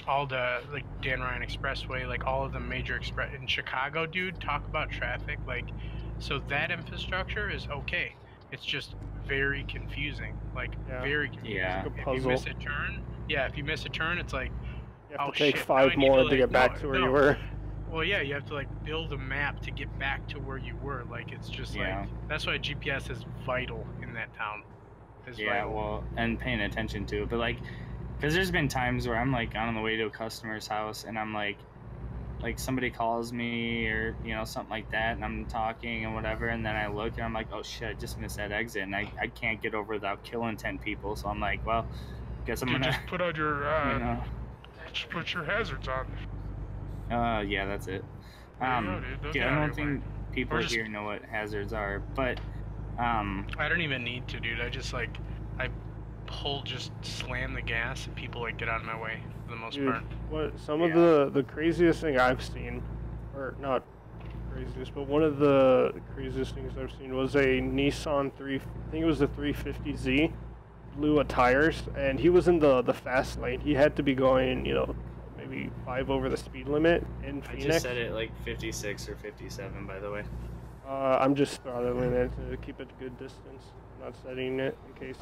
all the like Dan Ryan Expressway, like all of the major express in Chicago, dude. Talk about traffic, like, so that infrastructure is okay. It's just very confusing, like very confusing. Yeah. If you miss a turn, Yeah, if you miss a turn, it's like, You have oh to take shit, now I 5 need more to like, get back to where you were. Well, yeah, you have to like build a map to get back to where you were. Like it's just like that's why GPS is vital in that town. It's vital. Well, and paying attention to it, but like, because there's been times where I'm like on the way to a customer's house and I'm like somebody calls me or something like that, and I'm talking and whatever, and then I look and I'm like, oh shit, I just missed that exit, and I can't get over without killing 10 people, so I'm like, well, guess I'm gonna just put on your just put your hazards on. Yeah, that's it. Dude, I don't think people here know what hazards are, but I don't even need to, dude. I just like just slam the gas and people like get out of my way for the most part. What some of the craziest thing I've seen, or not craziest, but one of the craziest things I've seen was a Nissan I think it was the 350Z, blew a tires, and he was in the fast lane. He had to be going, maybe 5 over the speed limit in Phoenix. I just set it like 56 or 57, by the way. I'm just throttling it to keep it a good distance. I'm not setting it in case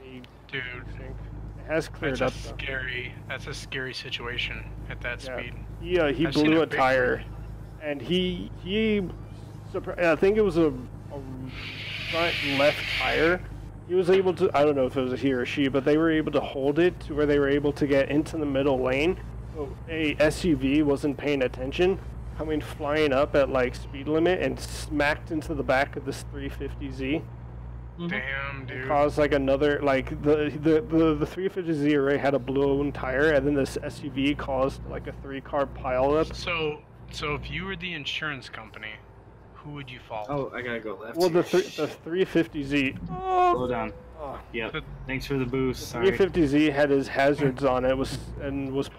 any. Dude, it has cleared up. That's a scary situation at that speed. Yeah, he blew a tire, and he I think it was a front left tire. He was able to, I don't know if it was a he or she, but they were able to hold it to where they were able to get into the middle lane. So a SUV wasn't paying attention, coming flying up at like speed limit and smacked into the back of this 350Z. Damn, dude. It caused like another, like the 350Z already had a blown tire, and then this SUV caused like a 3-car pileup. So if you were the insurance company, who would you fault? Oh, I gotta go left. Well, the 350Z. Slow down. Yep. Thanks for the boost. The 350Z had his hazards on it, was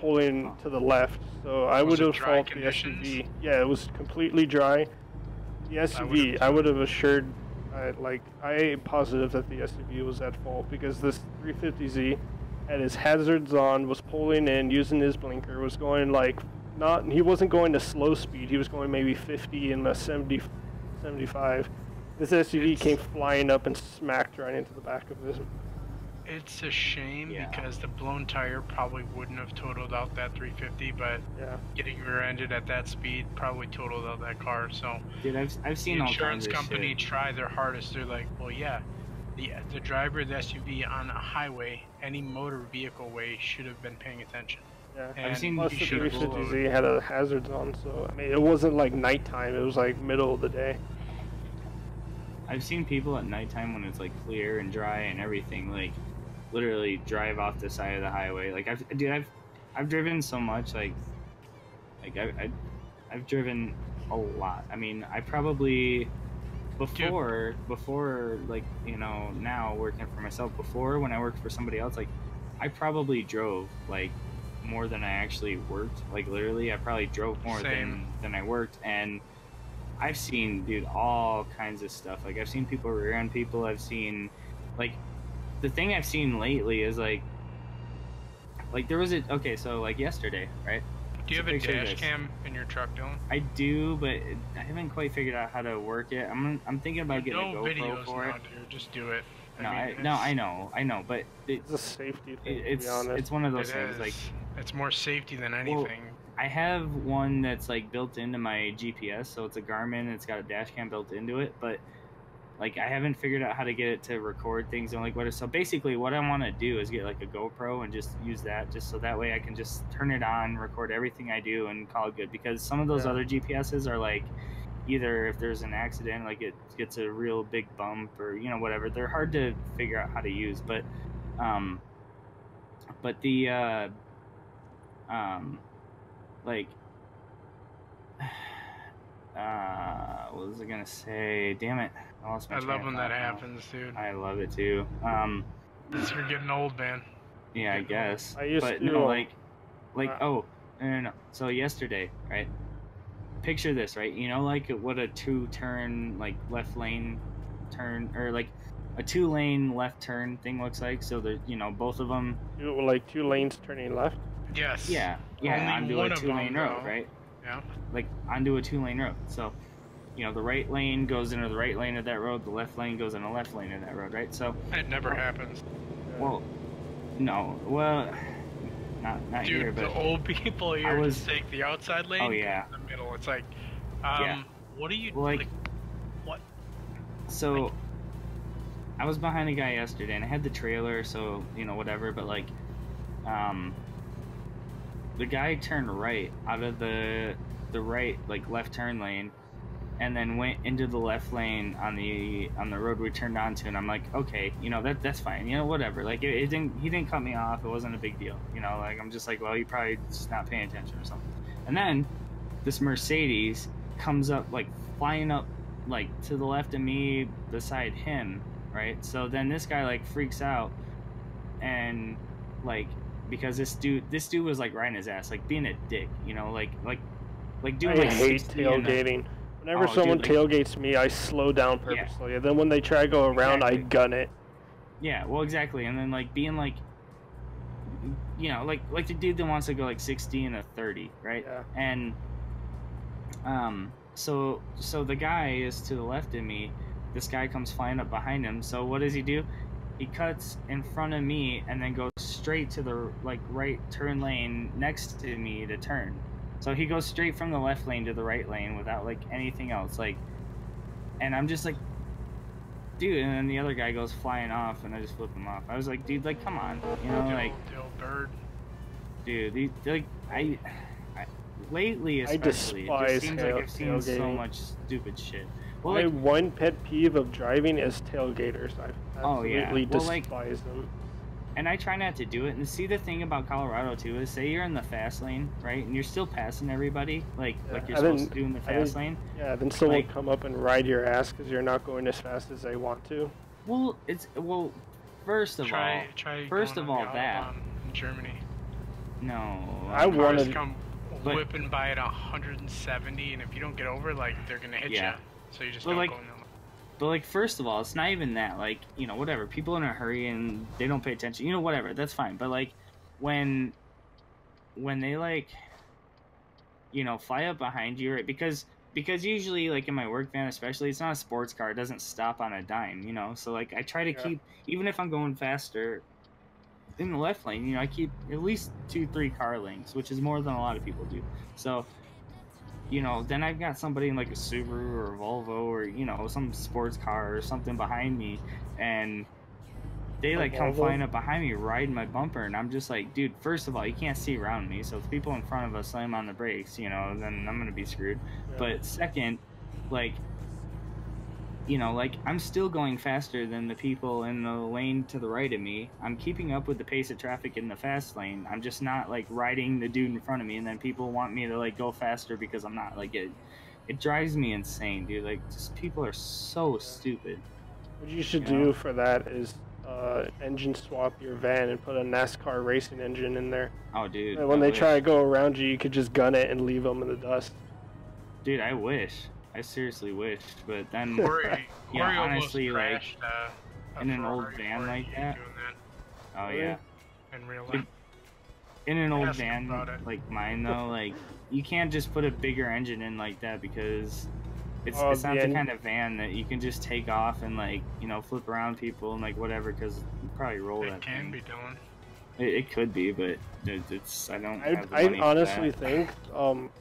pulling to the left. So I would have faulted the SUV. Yeah, it was completely dry. The SUV, I would have assured. I am positive that the SUV was at fault, because this 350Z had his hazards on, was pulling in, using his blinker, was going he wasn't going to slow speed, he was going maybe 50 and 75. This SUV came flying up and smacked right into the back of it. It's a shame because the blown tire probably wouldn't have totaled out that 350, but getting rear-ended at that speed probably totaled out that car. So, dude, I've seen all kinds of shit. The insurance company try their hardest. They're like, well, yeah, the driver of the SUV on a highway, any motor vehicle way, should have been paying attention. Yeah, and I've seen plus the 350Z had a hazards on, so I mean, it wasn't like nighttime; it was like middle of the day. I've seen people at nighttime when it's like clear and dry and everything, like literally drive off the side of the highway. Like I've driven so much, I've driven a lot. I mean, I probably before like now working for myself, before when I worked for somebody else, like I probably drove like more than I actually worked. Like literally, I probably drove more than I worked, and I've seen, dude, all kinds of stuff. Like I've seen people rear end people. I've seen, like, the thing I've seen lately is like there was okay, so like yesterday, right? Do you have a dash cam in your truck, Dylan? I do, but I haven't quite figured out how to work it. I'm thinking about getting a GoPro for it. Dude, just do it. I know, but it's a safety thing. It's one of those things. Like it's more safety than anything. Well, I have one that's like built into my GPS, so it's a Garmin. It's got a dash cam built into it, but like I haven't figured out how to get it to record things and like what. So basically, what I want to do is get like a GoPro and just use that, just so that way I can just turn it on, record everything I do, and call it good. Because some of those other GPSs are like, either if there's an accident, like it gets a real big bump or whatever, they're hard to figure out how to use. But the like what was I gonna say? Damn it, I lost my train of thought. I love when that happens, dude. I love it too. You're getting old, man. Yeah, I guess. I used but to, no, oh no. So yesterday, right? Picture this, right? Like what a 2-turn like left lane turn, or like a 2-lane left turn thing looks like. So there, both of them. Like 2 lanes turning left. Yes. Yeah, onto a 2-lane road, right? Yeah. Like onto a 2-lane road. So, the right lane goes into the right lane of that road. The left lane goes in the left lane of that road, right? So it never happens. Well, no. Well, not Dude, here, the but old people here was- just take the outside lane. Oh, yeah. In the middle. It's like, Yeah. what are you Well, like, what? so I was behind a guy yesterday, and I had the trailer, so you know whatever. But like, the guy turned right out of the right like left turn lane, and then went into the left lane on the road we turned onto, and I'm like, okay, you know that's fine, you know whatever. Like he didn't cut me off. It wasn't a big deal, you know. Like I'm just like, well, you probably just not paying attention or something. And then this Mercedes comes up like flying up like to the left of me beside him, right? So then this guy like freaks out, and like because this dude was like riding his ass, like being a dick, you know, like doing I like hate 60 and tailgating. Whenever Oh, someone dude, like- tailgates me, I slow down purposely, and then when they try to go around, I Exactly. gun it. Yeah, well, exactly. And then like being like, you know, like the dude that wants to go like 60 and a 30, right? Yeah. And so the guy is to the left of me. This guy comes flying up behind him. So what does he do? He cuts in front of me and then goes straight to the like right turn lane next to me to turn. So he goes straight from the left lane to the right lane without like anything else. Like, and I'm just like, dude. And then the other guy goes flying off, and I just flip him off. I was like, dude, like, come on, you know, like, The old bird. dude, like, I lately I especially, it despise just seems like I've seen so tailgating. much stupid shit. Well, My like, one pet peeve of driving is tailgaters. I Oh, yeah. absolutely Well, like- despise them. and I try not to do it. And see, the thing about Colorado too is, say you're in the fast lane, right, and you're still passing everybody, like Yeah, you're I supposed didn't- to do in the I didn't- fast lane. Yeah, then someone like- come up and ride your ass because you're not going as fast as they want to. Well, first of Try first going of on all, the that- Autobahn in Germany. no, I I'm- wanna- Cars come but- whipping by at 170, and if you don't get over, like they're gonna hit Yeah. you. So you just But, don't like, go in the But like, first of all, it's not even that. Like, you know, whatever. People in a hurry and they don't pay attention. You know, whatever. That's fine. But like, when they like, you know, fly up behind you, right? Because usually, like in my work van, especially, it's not a sports car. It doesn't stop on a dime. You know, so like I try to Yeah. keep, even if I'm going faster in the left lane, you know, I keep at least 2-3 car lengths, which is more than a lot of people do. So, you know, then I've got somebody in like a Subaru or a Volvo or, you know, some sports car or something behind me, and they A like come Volvo? flying up behind me, riding my bumper, and I'm just like, dude, first of all, you can't see around me, so if people in front of us slam on the brakes, you know, then I'm gonna be screwed. Yeah. But second, like, you know, like, I'm still going faster than the people in the lane to the right of me. I'm keeping up with the pace of traffic in the fast lane. I'm just not, like, riding the dude in front of me, and then people want me to, like, go faster because I'm not. Like, it drives me insane, dude. Like, just people are so stupid. What you should You know? do for that is engine swap your van and put a NASCAR racing engine in there. Oh, dude. And when I they wish. try to go around you, you could just gun it and leave them in the dust. Dude, I wish. I seriously wish. But then, Corey, Yeah, Corey almost honestly, like, crashed, a in an old Ferrari van before like he that. doing oh, Really? yeah. that in real Dude, life. In an old Ask him van about it. like mine, though, like, you can't just put a bigger engine in like that because it's Oh, not the the en- kind of van that you can just take off and, like, you know, flip around people and, like, whatever, because you probably roll It that can thing. be done. It could be, but it's I don't have the I money for honestly that. think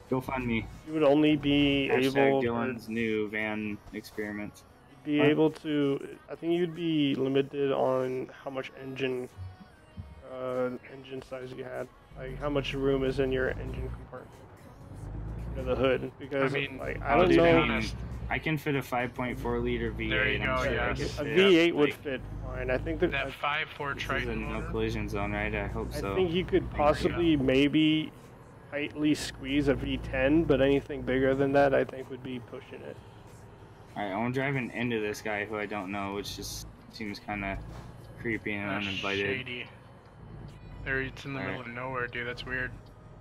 Go fund me. you would only be Hashtag able Dylan's new van experiment. be Huh? able to. I think you'd be limited on how much engine size you had, like how much room is in your engine compartment, the hood. Because I mean, like I Oh, don't dude, know. honest. I can fit a 5.4 liter V8. There you I'm go, sure I yes. could A fit, V8 would like, fit fine. I think that. That 5.4 This is a Triton no motor. collision zone, right? I hope I so. think you could possibly maybe tightly squeeze a V10, but anything bigger than that, I think would be pushing it. Alright, I'm driving into this guy who I don't know, which just seems kind of creepy and That's uninvited. shady. There, it's in the middle of nowhere, dude. That's weird.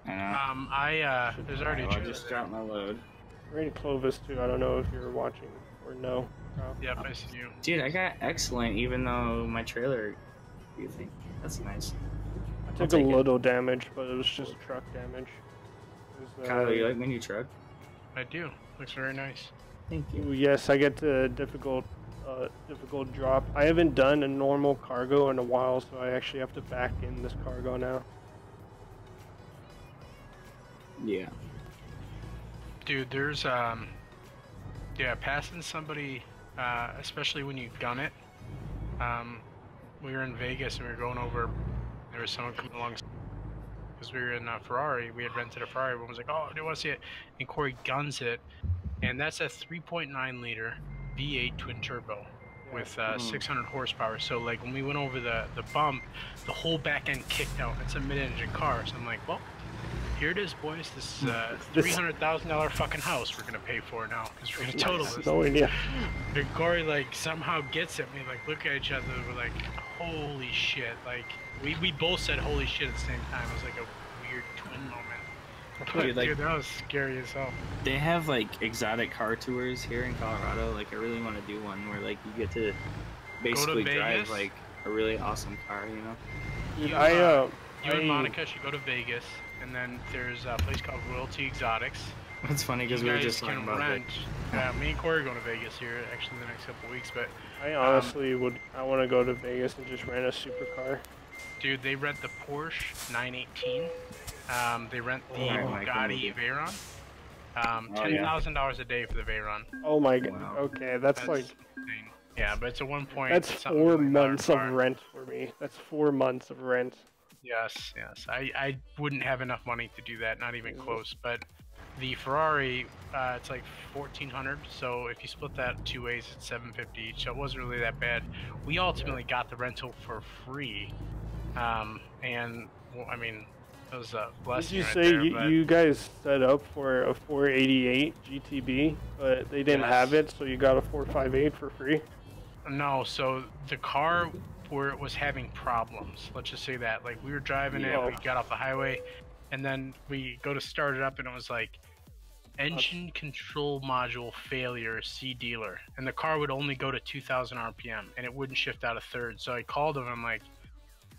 I know. There's already Alright, well, I two. just dropped my load. We're in Clovis too. I don't know if you're watching or no. Yep, I see you. Dude, I got excellent even though my trailer. What do you think? That's nice. I I'll took a take it. little damage, but it was just truck damage. It was, Kyle, you like my new truck? I do. Looks very nice. Thank you. Ooh, yes, I get the difficult drop. I haven't done a normal cargo in a while, so I actually have to back in this cargo now. Yeah. Dude, there's yeah, passing somebody, especially when you gun it. We were in Vegas and we were going over. There was someone coming along because we were in a Ferrari. We had rented a Ferrari. Everyone was like, "Oh, do you want to see it?" And Corey guns it, and that's a 3.9 liter V8 twin turbo with 600 horsepower. So like when we went over the bump, the whole back end kicked out. It's a mid-engine car. So I'm like, well, here it is, boys. This $300,000 fucking house we're gonna pay for now because we're gonna total this. No idea. And Corey like somehow gets it. We like look at each other. We're like, holy shit! Like we both said holy shit at the same time. It was like a weird twin moment. Dude, that was scary as hell. They have like exotic car tours here in Colorado. Like I really want to do one where like you get to basically drive like a really awesome car, you know? You and Monica should go to Vegas, and then there's a place called Royalty Exotics. It's funny because we were just talking about rent. Yeah, me and Corey are going to Vegas here actually the next couple weeks, but I honestly I want to go to Vegas and just rent a supercar. Dude, they rent the Porsche 918. They rent the Bugatti Veyron. $10,000 a day for the Veyron. Oh my god. Okay, that's like insane. Yeah, but it's a 1 point. That's 4 months of rent for me. That's 4 months of rent. Yes, yes. I wouldn't have enough money to do that, not even close. But the Ferrari, it's like $1,400. So if you split that 2 ways, it's $750 each. So it wasn't really that bad. We ultimately got the rental for free, and well, I mean, it was a blessing. Did you say you guys set up for a 488 GTB, but they didn't have it, so you got a 458 for free? No, so the car where it was having problems. Let's just say that. Like we were driving it, we got off the highway, and then we go to start it up, and it was like engine control module failure, see dealer, and the car would only go to 2,000 RPM, and it wouldn't shift out a third. So I called him. I'm like,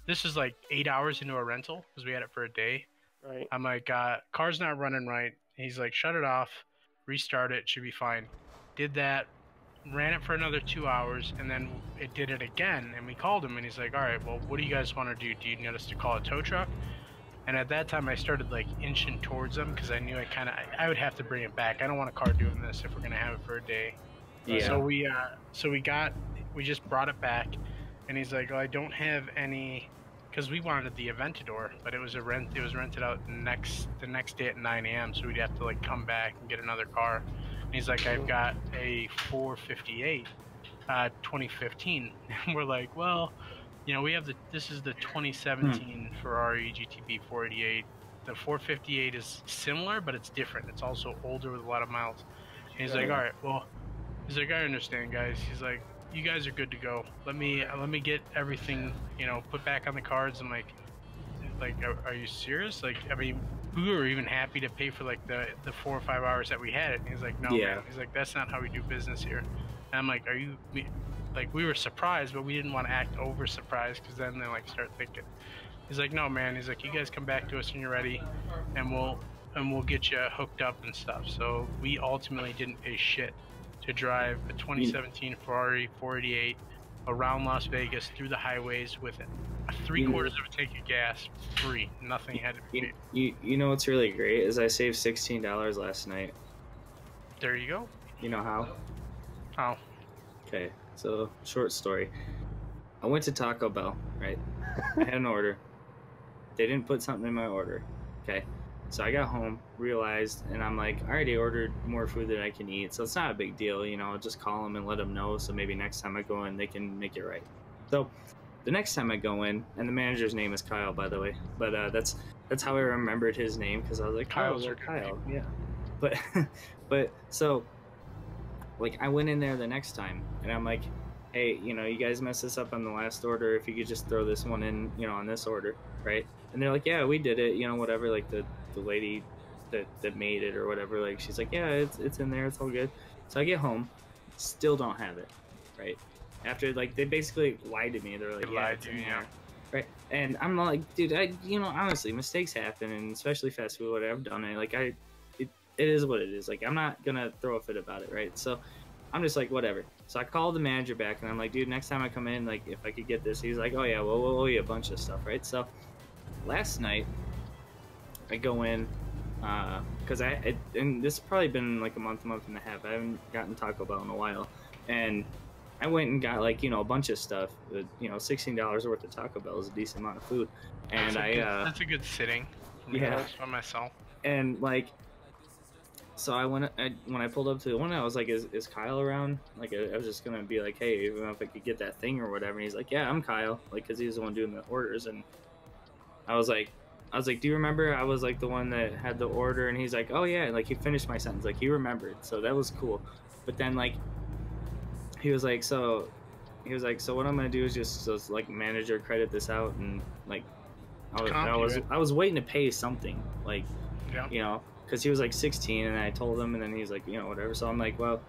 this is like 8 hours into a rental because we had it for a day. Right. I'm like, car's not running right. He's like, shut it off, restart it, should be fine. Did that. Ran it for another 2 hours, and then it did it again, and we called him, and he's like, all right, well, what do you guys want to do? Do you need us to call a tow truck? And at that time I started like inching towards him because I knew I would have to bring it back. I don't want a car doing this if we're gonna have it for a day. Yeah. So we just brought it back, and he's like, well, I don't have any, because we wanted the Aventador, but it was rented out the next day at 9 a.m. so we'd have to like come back and get another car. And he's like, I've got a 458 2015. And we're like, well, you know, this is the 2017 Ferrari GTB 488. The 458 is similar, but it's different. It's also older with a lot of miles. And he's like, all right, well, he's like, I understand, guys. He's like, you guys are good to go. Let me get everything, you know, put back on the cards. I'm like, are you serious? Like, I mean, we were even happy to pay for like the 4 or 5 hours that we had it. And he's like, no, man. He's like, that's not how we do business here. And I'm like, are you, like, we were surprised, but we didn't want to act over surprised because then they like start thinking. He's like, no, man. He's like, you guys come back to us when you're ready, and we'll get you hooked up and stuff. So we ultimately didn't pay shit to drive a 2017 Ferrari 488 around Las Vegas through the highways with it. 3/4 of a tank of gas, free. Nothing had to be paid. You know what's really great is I saved $16 last night. There you go. You know how? How? Okay, so short story. I went to Taco Bell, right? I had an order. They didn't put something in my order. Okay. So I got home, realized, and I'm like, I already ordered more food than I can eat, so it's not a big deal, you know, I'll just call them and let them know, so maybe next time I go in, they can make it right. So the next time I go in, and the manager's name is Kyle, by the way, but that's how I remembered his name, because I was like, Kyle, yeah. But so, like, I went in there the next time, and I'm like, hey, you know, you guys messed this up on the last order, if you could just throw this one in, you know, on this order, right? And they're like, yeah, we did it, you know, whatever, like the lady that made it or whatever, like, she's like, yeah, it's in there, it's all good. So I get home, still don't have it, right? After, like, they basically lied to me. They're like, yeah, it's in there, right? And I'm like, dude, you know, honestly, mistakes happen, and especially fast food, whatever, I've done it, like, it is what it is. Like, I'm not gonna throw a fit about it, right? So I'm just like, whatever. So I called the manager back, and I'm like, dude, next time I come in, like, if I could get this. He's like, oh yeah, well, we'll owe you a bunch of stuff, right? So last night I go in, Because and this has probably been like a month and a half. I haven't gotten Taco Bell in a while, and I went and got like a bunch of stuff. $16 worth of Taco Bell is a decent amount of food, and that's a good sitting. Yeah. By myself. And like, so when I pulled up to the one, I was like, is Kyle around? Like, I was just gonna be like, hey, you know, if I could get that thing or whatever. And he's like, yeah, I'm Kyle, like, cause he's the one doing the orders. And I was like, do you remember? I was like the one that had the order, and he's like, oh yeah, like he finished my sentence, like he remembered, so that was cool. But then like, he was like, so what I'm gonna do is just like manager credit this out, and like, I was waiting to pay something, like, yeah. you know, because he was like 16, and I told him, and then he's like, you know, whatever. So I'm like, well,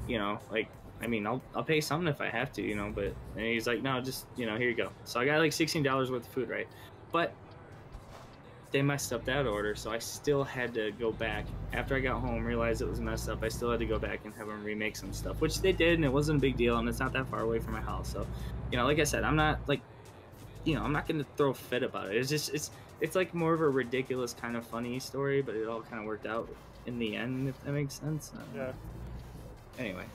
you know, like, I mean, I'll pay something if I have to, you know, but, and he's like, no, just, you know, here you go. So I got like $16 worth of food, right? But they messed up that order, so I still had to go back. After I got home, realized it was messed up, I still had to go back and have them remake some stuff, which they did, and it wasn't a big deal, and it's not that far away from my house. So, you know, like I said, I'm not like, you know, I'm not gonna throw a fit about it. It's just, it's like more of a ridiculous kind of funny story, but it all kind of worked out in the end, if that makes sense. Yeah. Anyway,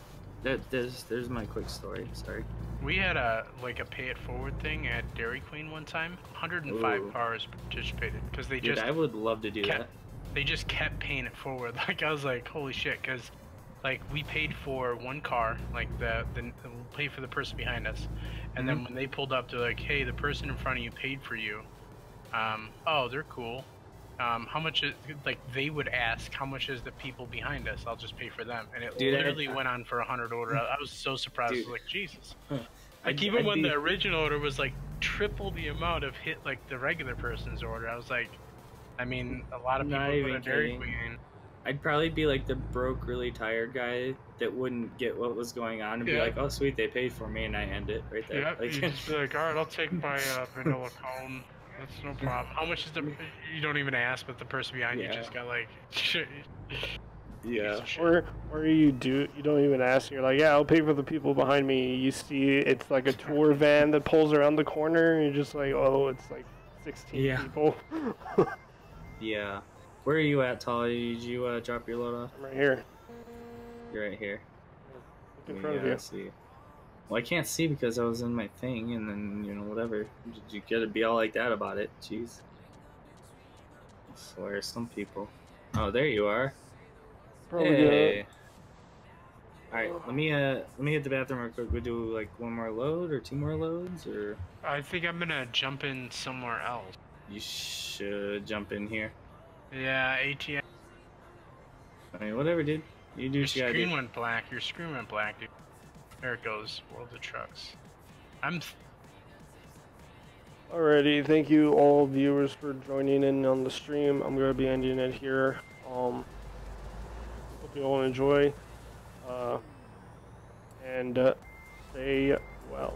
there's my quick story. Sorry. We had a pay it forward thing at Dairy Queen one time. 105 Ooh. cars participated because they Dude, just. I would love to do that. They just kept paying it forward. Like, I was like, holy shit, because like we paid for one car, like we'll pay for the person behind us, and then when they pulled up, they're like, hey, the person in front of you paid for you. Oh, they're cool. How much is, like, they would ask, how much is the people behind us? I'll just pay for them. And it literally went on for 100 order. I was so surprised. I was like, Jesus. Like, even when the original order was like triple the amount of hit, like the regular person's order, I was like, I mean, a lot of people go to Dairy Queen. I'd probably be like the broke, really tired guy that wouldn't get what was going on and be like, oh, sweet, they paid for me, and I end it right there. Yeah, like, you just be like, all right, I'll take my vanilla cone. That's no problem. How much is the? You don't even ask, but the person behind you just got like. Yeah. Or you don't even ask. You're like, yeah, I'll pay for the people behind me. You see, it's like a tour van that pulls around the corner, and you're just like, oh, it's like 16 people. Yeah. Where are you at, Tolly? Did you drop your load off? I'm right here. You're right here. Look in front of you. See. Well, I can't see because I was in my thing, and then, you know, whatever. You gotta be all like that about it. Jeez. I swear, some people. Oh, there you are. Probably hey. Alright, let me hit the bathroom real quick. We'll do like one more load or two more loads, or? I think I'm gonna jump in somewhere else. You should jump in here. Yeah, ATM. I mean, whatever, dude. You do what you gotta do. Your screen went black. Your screen went black, dude. There it goes. World of Trucks. Alrighty, thank you all viewers for joining in on the stream. I'm gonna be ending it here. Hope you all enjoy. And stay well.